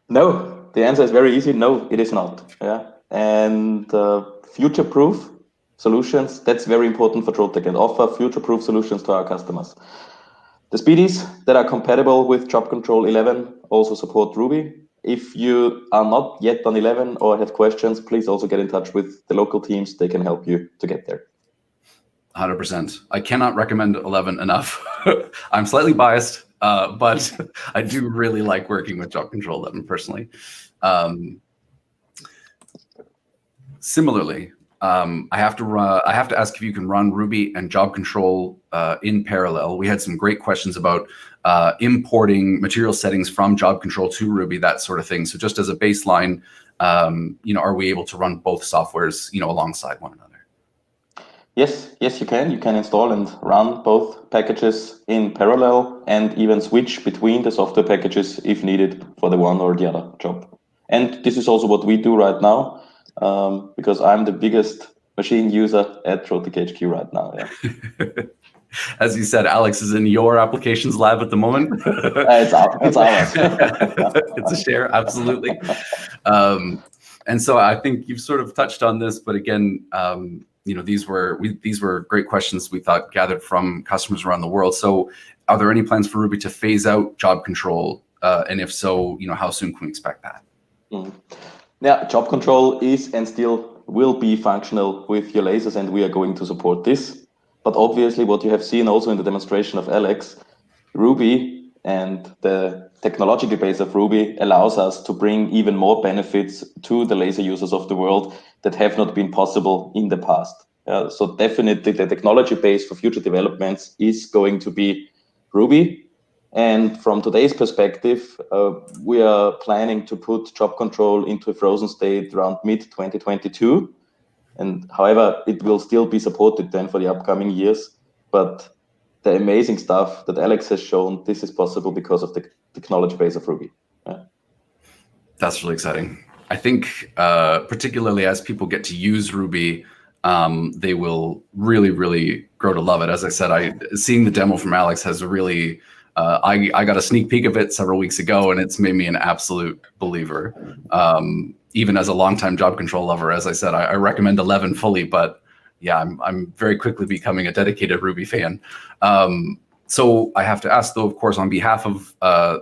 No, the answer is very easy. No, it is not. Yeah, and future-proof solutions, that's very important for Trotec, and offer future-proof solutions to our customers. The speedies that are compatible with Job Control 11 also support Ruby. If you are not yet on 11 or have questions, please also get in touch with the local teams. They can help you to get there. 100%. I cannot recommend 11 enough. I'm slightly biased, but I do really like working with Job Control 11 personally. Similarly, I have to ask if you can run Ruby and Job Control in parallel. We had some great questions about importing material settings from Job Control to Ruby, that sort of thing. So just as a baseline, are we able to run both softwares, alongside one another? Yes, you can. You can install and run both packages in parallel, and even switch between the software packages if needed for the one or the other job. And this is also what we do right now, because I'm the biggest machine user at Trotec HQ right now. Yeah. As you said, Alex is in your applications lab at the moment. It's ours. It's a share, absolutely. And so I think you've sort of touched on this, but again, these were great questions we thought gathered from customers around the world. So are there any plans for Ruby to phase out Job Control? And if so, how soon can we expect that? Yeah, Job Control is and still will be functional with your lasers, and we are going to support this. But obviously what you have seen also in the demonstration of Alex, Ruby and the technological base of Ruby allows us to bring even more benefits to the laser users of the world that have not been possible in the past. So definitely the technology base for future developments is going to be Ruby. And from today's perspective, we are planning to put Job Control into a frozen state around mid-2022. And however, it will still be supported then for the upcoming years. But the amazing stuff that Alex has shown, this is possible because of the technology base of Ruby. Yeah. That's really exciting. I think particularly as people get to use Ruby, they will really, really grow to love it. As I said, seeing the demo from Alex has really, I got a sneak peek of it several weeks ago, and it's made me an absolute believer. Even as a longtime Job Control lover, as I said, I recommend 11 fully, but yeah, I'm very quickly becoming a dedicated Ruby fan. So I have to ask, though, of course, on behalf of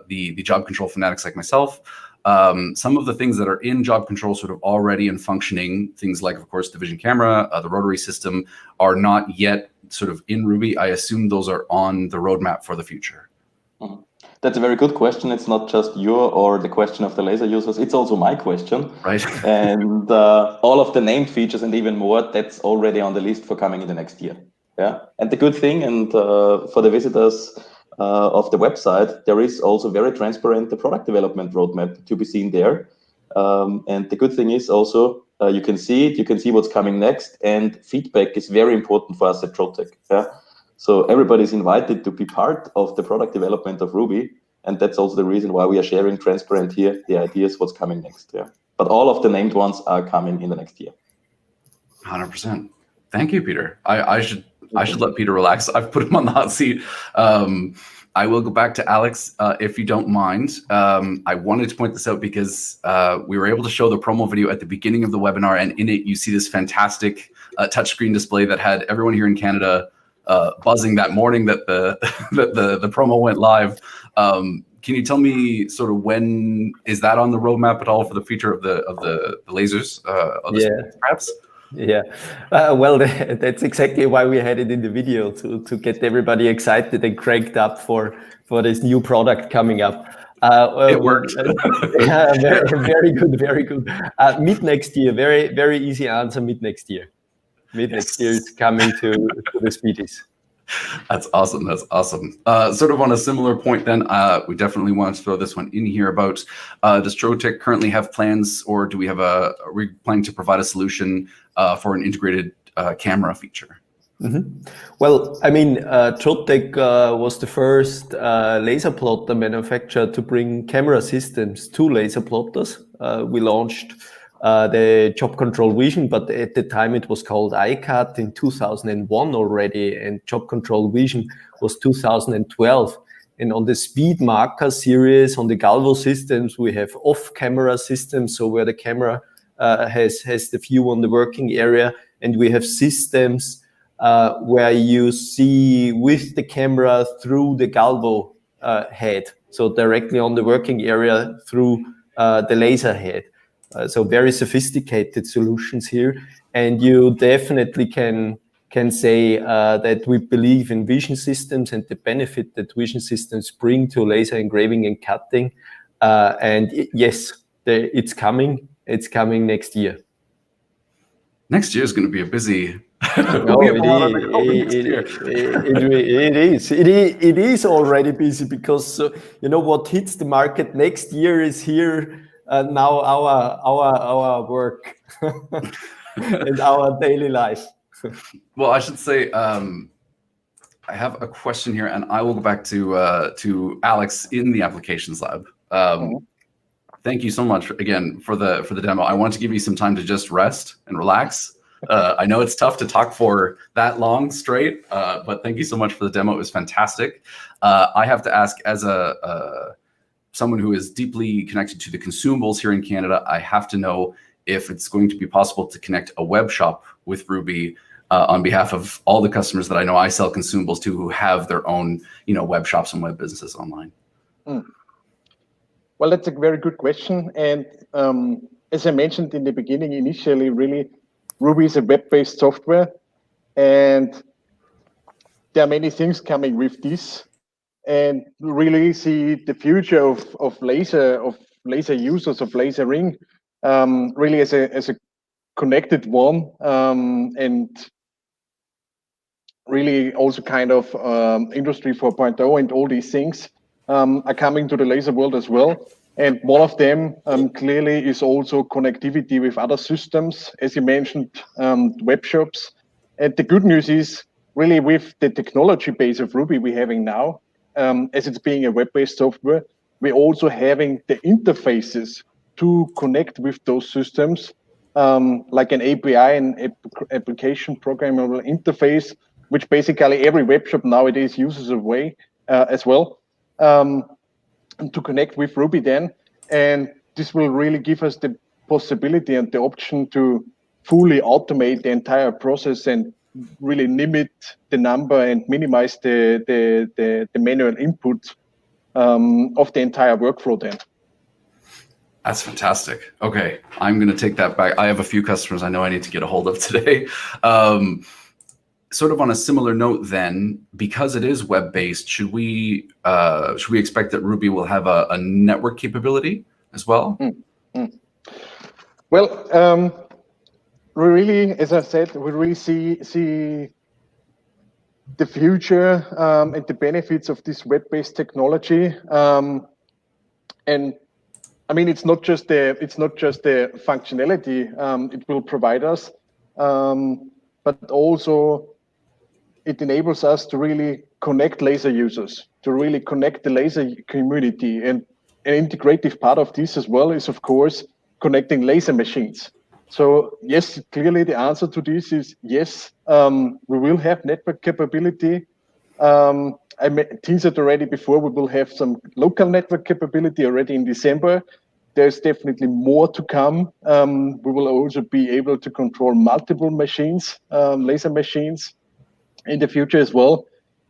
the Job Control fanatics like myself, some of the things that are in Job Control sort of already and functioning, things like, of course, the vision camera, the rotary system, are not yet sort of in Ruby. I assume those are on the roadmap for the future. Mm-hmm. That's a very good question. It's not just your or the question of the laser users. It's also my question. Right. And all of the named features and even more, that's already on the list for coming in the next year. Yeah. And the good thing, and for the visitors of the website, there is also very transparent the product development roadmap to be seen there. And the good thing is also you can see it, you can see what's coming next, and feedback is very important for us at Trotec. Yeah. So everybody's invited to be part of the product development of Ruby. And that's also the reason why we are sharing transparent here the ideas what's coming next. Yeah. But all of the named ones are coming in the next year. 100%. Thank you, Peter. I should let Peter relax. I've put him on the hot seat. I will go back to Alex, if you don't mind. I wanted to point this out because we were able to show the promo video at the beginning of the webinar, and in it you see this fantastic touchscreen display that had everyone here in Canada buzzing that morning that the promo went live. Can you tell me sort of when is that on the roadmap at all for the future of the lasers? Perhaps. Yeah, well, that's exactly why we had it in the video, to get everybody excited and cranked up for this new product coming up. It worked. Yeah, very good, very good. Mid next year, very easy answer. Mid next year. Next year is coming to the speedies. That's awesome. That's awesome. Sort of on a similar point then, we definitely want to throw this one in here about, does Trotec currently have plans, or are we planning to provide a solution for an integrated camera feature? Well, I mean, Trotec was the first laser plotter manufacturer to bring camera systems to laser plotters. We launched the Job Control Vision, but at the time it was called iCut in 2001 already, and Job Control Vision was 2012. And on the speed marker series, on the Galvo systems, we have off-camera systems, so where the camera has the view on the working area, and we have systems where you see with the camera through the Galvo head, so directly on the working area through the laser head. So very sophisticated solutions here, and you definitely can say that we believe in vision systems and the benefit that vision systems bring to laser engraving and cutting. Yes, it's coming. It's coming next year. Next year is going to be a busy. No, it is already busy, because you know what hits the market next year is here now our work and our daily life. Well, I should say I have a question here, and I will go back to Alex in the applications lab. Thank you so much again for the demo. I want to give you some time to just rest and relax. I know it's tough to talk for that long straight, but thank you so much for the demo. It was fantastic. I have to ask, as someone who is deeply connected to the consumables here in Canada, I have to know if it's going to be possible to connect a web shop with Ruby on behalf of all the customers that I know I sell consumables to, who have their own, web shops and web businesses online. Well, that's a very good question. And as I mentioned in the beginning, initially, really, Ruby is a web-based software, and there are many things coming with this. And we really see the future of laser users, of lasering, really as a connected one, and really also kind of Industry 4.0 and all these things are coming to the laser world as well. And one of them clearly is also connectivity with other systems, as you mentioned, web shops. And the good news is, really, with the technology base of Ruby we're having now, as it's being a web-based software, we're also having the interfaces to connect with those systems, like an API, an application programmable interface, which basically every web shop nowadays uses a way as well. To connect with Ruby then, and this will really give us the possibility and the option to fully automate the entire process and really limit the number and minimize the manual input of the entire workflow then. That's fantastic. Okay, I'm going to take that back. I have a few customers I know I need to get a hold of today. Sort of on a similar note then, because it is web-based, should we expect that Ruby will have a network capability as well? Well, we really, as I said, we really see the future and the benefits of this web-based technology. And I mean, it's not just the functionality it will provide us, but also it enables us to really connect laser users, to really connect the laser community. And an integrative part of this as well is, of course, connecting laser machines. So yes, clearly the answer to this is yes, we will have network capability. I teased it already before, we will have some local network capability already in December. There's definitely more to come. We will also be able to control multiple machines, laser machines, in the future as well.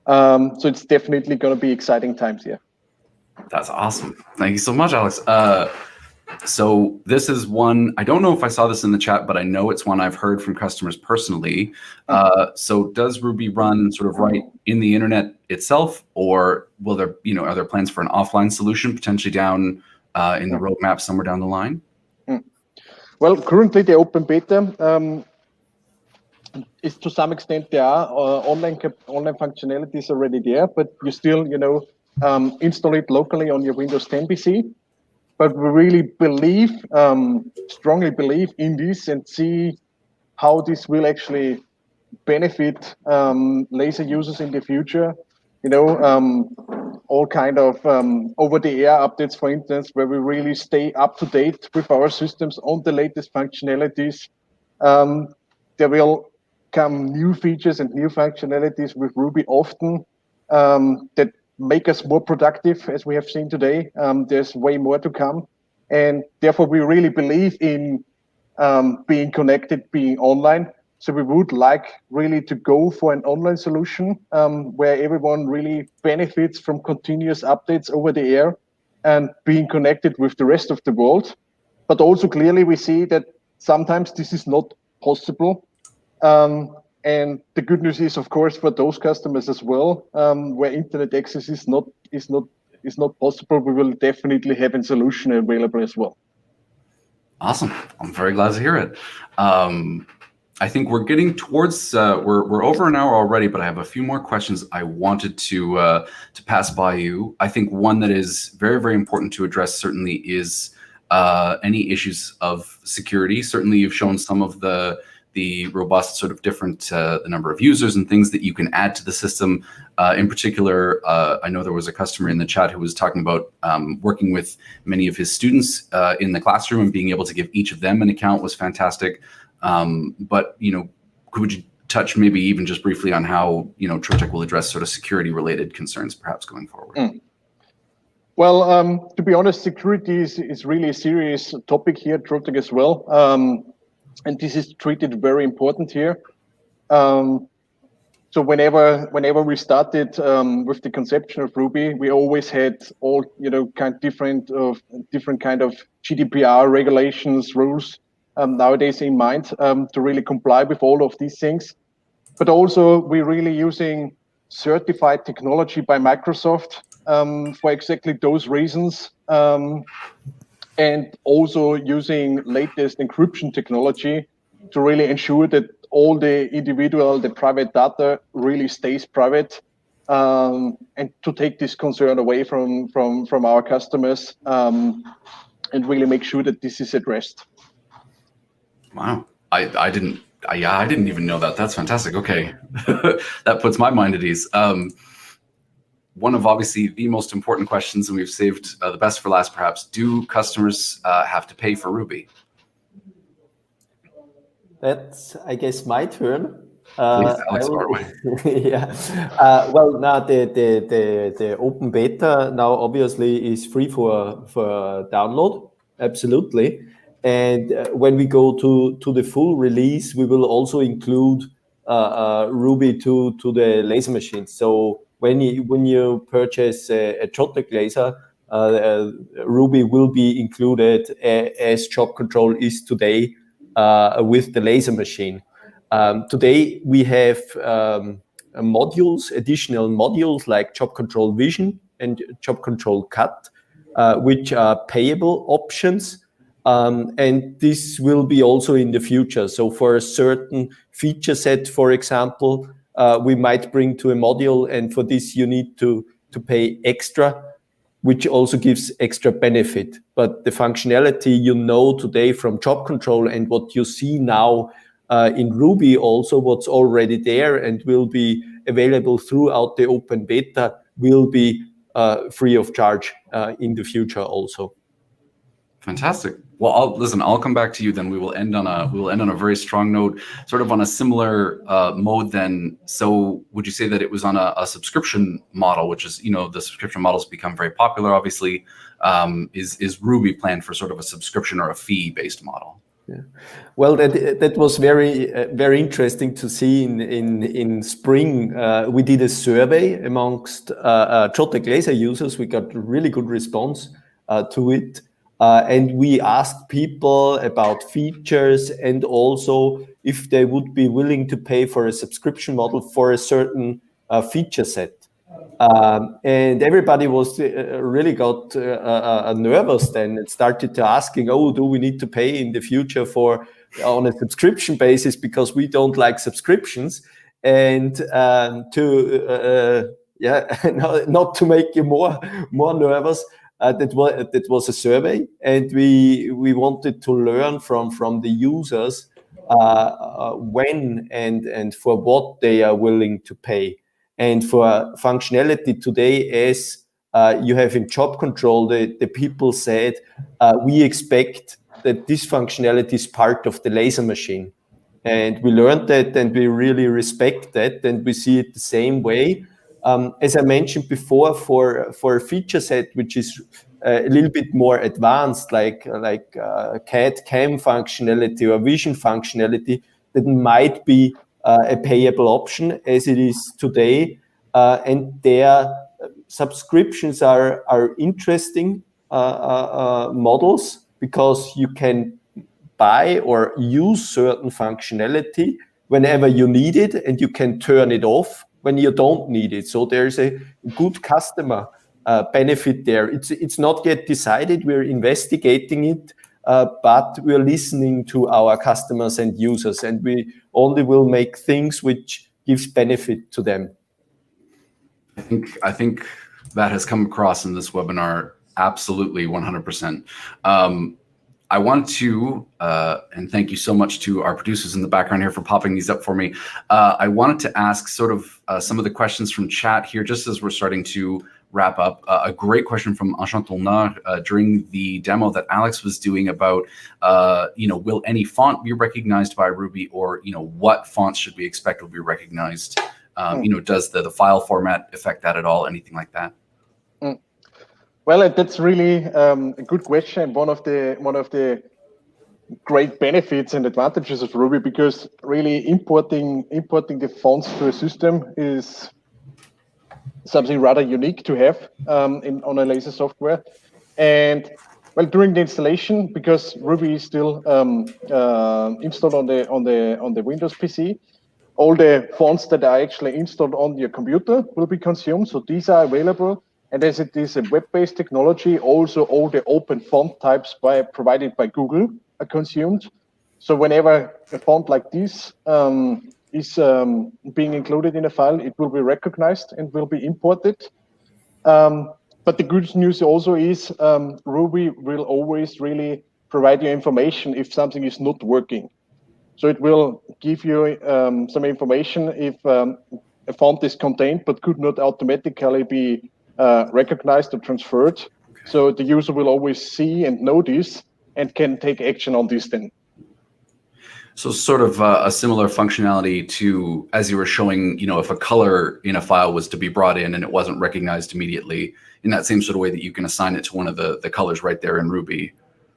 So it's definitely going to be exciting times here. That's awesome. Thank you so much, Alex. So this is one, I don't know if I saw this in the chat, but I know it's one I've heard from customers personally. So does Ruby run sort of right in the internet itself, or will there, are there plans for an offline solution potentially down in the roadmap somewhere down the line? Well, currently the open beta is, to some extent, there are online functionalities already there, but you still, install it locally on your Windows 10 PC. But we really strongly believe in this, and see how this will actually benefit laser users in the future. All kind of over-the-air updates, for instance, where we really stay up to date with our systems on the latest functionalities. There will come new features and new functionalities with Ruby often that make us more productive, as we have seen today. There's way more to come. And therefore, we really believe in being connected, being online. So we would like really to go for an online solution where everyone really benefits from continuous updates over the air and being connected with the rest of the world. But also clearly we see that sometimes this is not possible. And the good news is, of course, for those customers as well, where internet access is not possible, we will definitely have a solution available as well. Awesome. I'm very glad to hear it. I think we're getting towards, we're over an hour already, but I have a few more questions I wanted to pass by you. I think one that is very, very important to address certainly is any issues of security. Certainly you've shown some of the robust sort of different, the number of users and things that you can add to the system. In particular, I know there was a customer in the chat who was talking about working with many of his students in the classroom and being able to give each of them an account was fantastic. But, could you touch maybe even just briefly on how, Trotec will address sort of security related concerns perhaps going forward? Well, to be honest, security is really a serious topic here at Trotec as well. And this is treated very important here. So whenever we started with the conception of Ruby, we always had all, different kind of GDPR regulations, rules nowadays in mind to really comply with all of these things. But also we're really using certified technology by Microsoft for exactly those reasons. And also using latest encryption technology to really ensure that all the private data really stays private, and to take this concern away from our customers and really make sure that this is addressed. Wow, I didn't even know that. That's fantastic. Okay, that puts my mind at ease. One of obviously the most important questions, and we've saved the best for last perhaps, do customers have to pay for Ruby? That's, I guess, my turn. Please, Alex, far away. Yeah. Well, now the open beta now obviously is free for download, absolutely. And when we go to the full release, we will also include Ruby to the laser machines. So when you purchase a Trotec laser, Ruby will be included as job control is today with the laser machine. Today we have additional modules like job control vision and job control cut, which are payable options. And this will be also in the future. So for a certain feature set, for example, we might bring to a module, and for this you need to pay extra, which also gives extra benefit. But the functionality today from job control and what you see now in Ruby, also what's already there and will be available throughout the open beta, will be free of charge in the future also. Fantastic. Well, I'll come back to you then. We will end on a very strong note, sort of on a similar mode then. So would you say that it was on a subscription model, which is, the subscription models become very popular, obviously. Is Ruby planned for sort of a subscription or a fee-based model? Yeah. Well, that was very very interesting to see in spring. We did a survey amongst Trotec laser users. We got really good response to it. And we asked people about features and also if they would be willing to pay for a subscription model for a certain feature set. And everybody was really got nervous then and started to asking, do we need to pay in the future on a subscription basis because we don't like subscriptions? And not to make you more nervous. That was a survey, and we wanted to learn from the users when and for what they are willing to pay. And for functionality today, as you have in job control, the people said, we expect that this functionality is part of the laser machine. And we learned that, and we really respect that, and we see it the same way. As I mentioned before, for a feature set which is a little bit more advanced, like CAD/CAM functionality or vision functionality, that might be a payable option as it is today. And their subscriptions are interesting models, because you can buy or use certain functionality whenever you need it, and you can turn it off when you don't need it. So there's a good customer benefit there. It's not yet decided. We're investigating it, but we're listening to our customers and users, and we only will make things which gives benefit to them. I think that has come across in this webinar absolutely 100%. I want to, and thank you so much to our producers in the background here for popping these up for me. I wanted to ask sort of some of the questions from chat here, just as we're starting to wrap up. A great question from Enchantement during the demo that Alex was doing about, will any font be recognized by Ruby, or, what fonts should we expect will be recognized? Does the file format affect that at all? Anything like that? Well, that's really a good question. One of the great benefits and advantages of Ruby, because really importing the fonts to a system is something rather unique to have on a laser software. And well, during the installation, because Ruby is still installed on the Windows PC, all the fonts that are actually installed on your computer will be consumed. So these are available. And as it is a web-based technology, also all the open font types provided by Google are consumed. So whenever a font like this is being included in a file, it will be recognized and will be imported. But the good news also is Ruby will always really provide you information if something is not working. So it will give you some information if a font is contained but could not automatically be recognized or transferred. So the user will always see and know this and can take action on this then. So sort of a similar functionality to, as you were showing, if a color in a file was to be brought in and it wasn't recognized immediately, in that same sort of way that you can assign it to one of the colors right there in Ruby.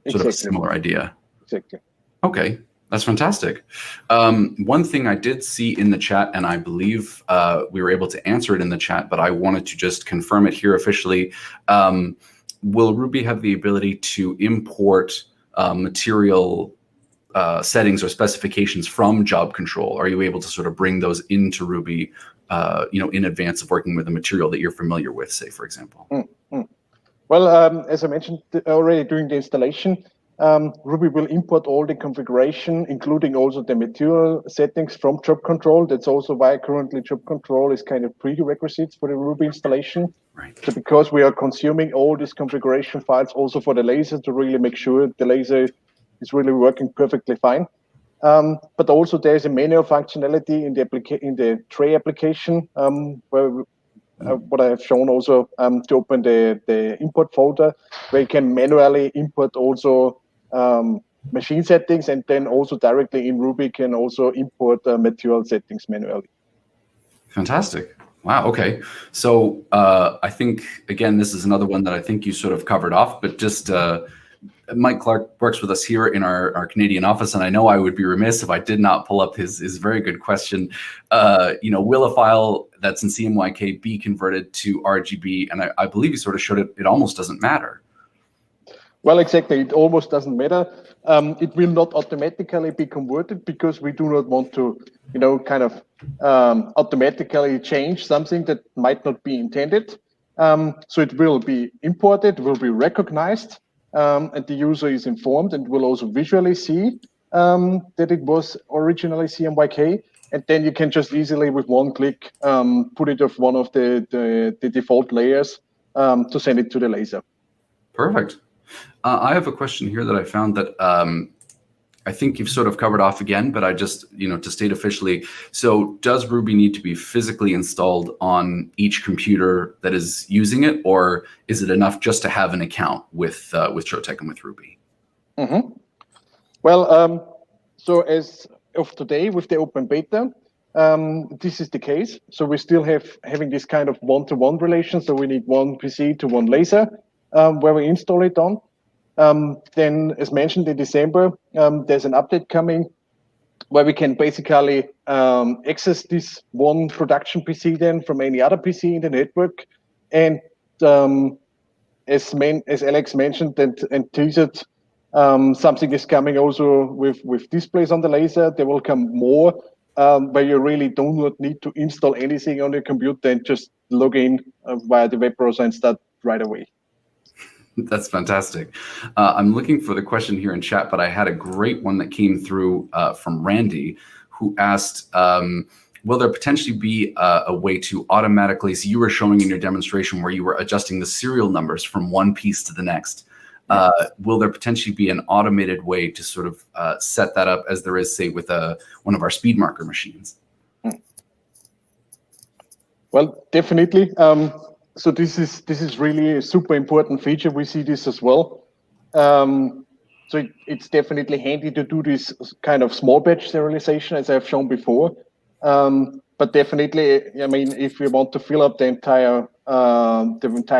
Sort of a similar idea. Exactly. Okay. That's fantastic. One thing I did see in the chat, and I believe we were able to answer it in the chat, but I wanted to just confirm it here officially. Will Ruby have the ability to import material settings or specifications from job control? Are you able to sort of bring those into Ruby, in advance of working with a material that you're familiar with, say, for example? Well, as I mentioned already during the installation, Ruby will import all the configuration, including also the material settings from job control. That's also why currently job control is kind of prerequisites for the Ruby installation. Right. So because we are consuming all these configuration files also for the laser to really make sure the laser is really working perfectly fine. But also there's a manual functionality in the tray application where what I have shown also to open the import folder, where you can manually import also machine settings, and then also directly in Ruby can also import material settings manually. Fantastic. Wow. Okay. So I think, again, this is another one that I think you sort of covered off, but just Mike Clark works with us here in our Canadian office, and I know I would be remiss if I did not pull up his very good question. Will a file that's in CMYK be converted to RGB? And I believe you sort of showed it almost doesn't matter. Well, exactly. It almost doesn't matter. It will not automatically be converted because we do not want to, kind of automatically change something that might not be intended. So it will be imported, will be recognized, and the user is informed and will also visually see that it was originally CMYK. And then you can just easily, with one click, put it off one of the default layers to send it to the laser. Perfect. I have a question here that I found that I think you've sort of covered off again, but I just, to state officially, so does Ruby need to be physically installed on each computer that is using it, or is it enough just to have an account with Trotec and with Ruby? Mm-hmm. Well, so as of today with the open beta, this is the case. So we still having this kind of one-to-one relation. So we need one PC to one laser where we install it on. Then, as mentioned in December, there's an update coming where we can basically access this one production PC then from any other PC in the network. And as Alex mentioned and teased, something is coming also with displays on the laser. There will come more where you really do not need to install anything on your computer and just log in via the web browser and start right away. That's fantastic. I'm looking for the question here in chat, but I had a great one that came through from Randy, who asked, will there potentially be a way to automatically, so you were showing in your demonstration where you were adjusting the serial numbers from one piece to the next. Will there potentially be an automated way to sort of set that up as there is, say, with one of our speed marker machines? Well, definitely. So this is really a super important feature. We see this as well. So it's definitely handy to do this kind of small batch serialization, as I've shown before. But definitely, I mean, if we want to fill up the entire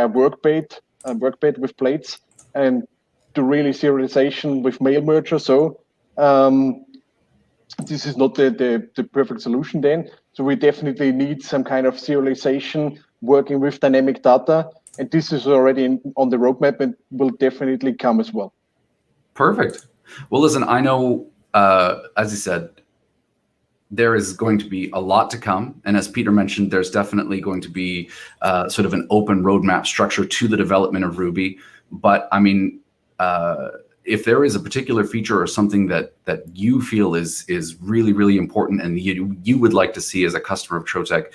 work bed with plates and do really serialization with mail merge or so, this is not the perfect solution then. So we definitely need some kind of serialization working with dynamic data, and this is already on the roadmap and will definitely come as well. Perfect. Well, listen, I know, as you said, there is going to be a lot to come. And as Peter mentioned, there's definitely going to be sort of an open roadmap structure to the development of Ruby. But I mean, if there is a particular feature or something that you feel is really, really important and you would like to see as a customer of Trotec,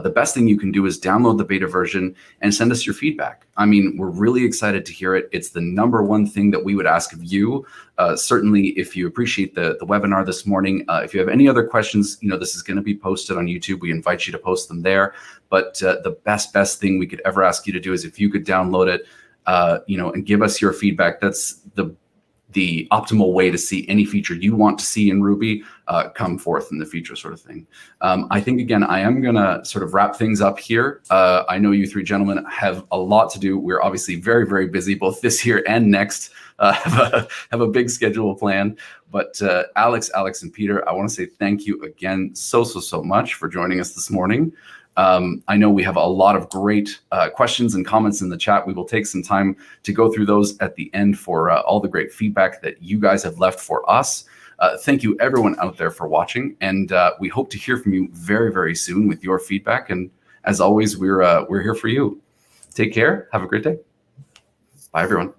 the best thing you can do is download the beta version and send us your feedback. I mean, we're really excited to hear it. It's the #1 thing that we would ask of you. Certainly, if you appreciate the webinar this morning, if you have any other questions, this is going to be posted on YouTube. We invite you to post them there. But the best thing we could ever ask you to do is if you could download it, and give us your feedback. That's the optimal way to see any feature you want to see in Ruby come forth in the future, sort of thing. I think, again, I am going to sort of wrap things up here. I know you three gentlemen have a lot to do. We're obviously very, very busy, both this year and next. Have a big schedule planned. But Alex, and Peter, I want to say thank you again so much for joining us this morning. I know we have a lot of great questions and comments in the chat. We will take some time to go through those at the end for all the great feedback that you guys have left for us. Thank you, everyone out there, for watching, and we hope to hear from you very, very soon with your feedback. And as always, we're here for you. Take care. Have a great day. Bye, everyone.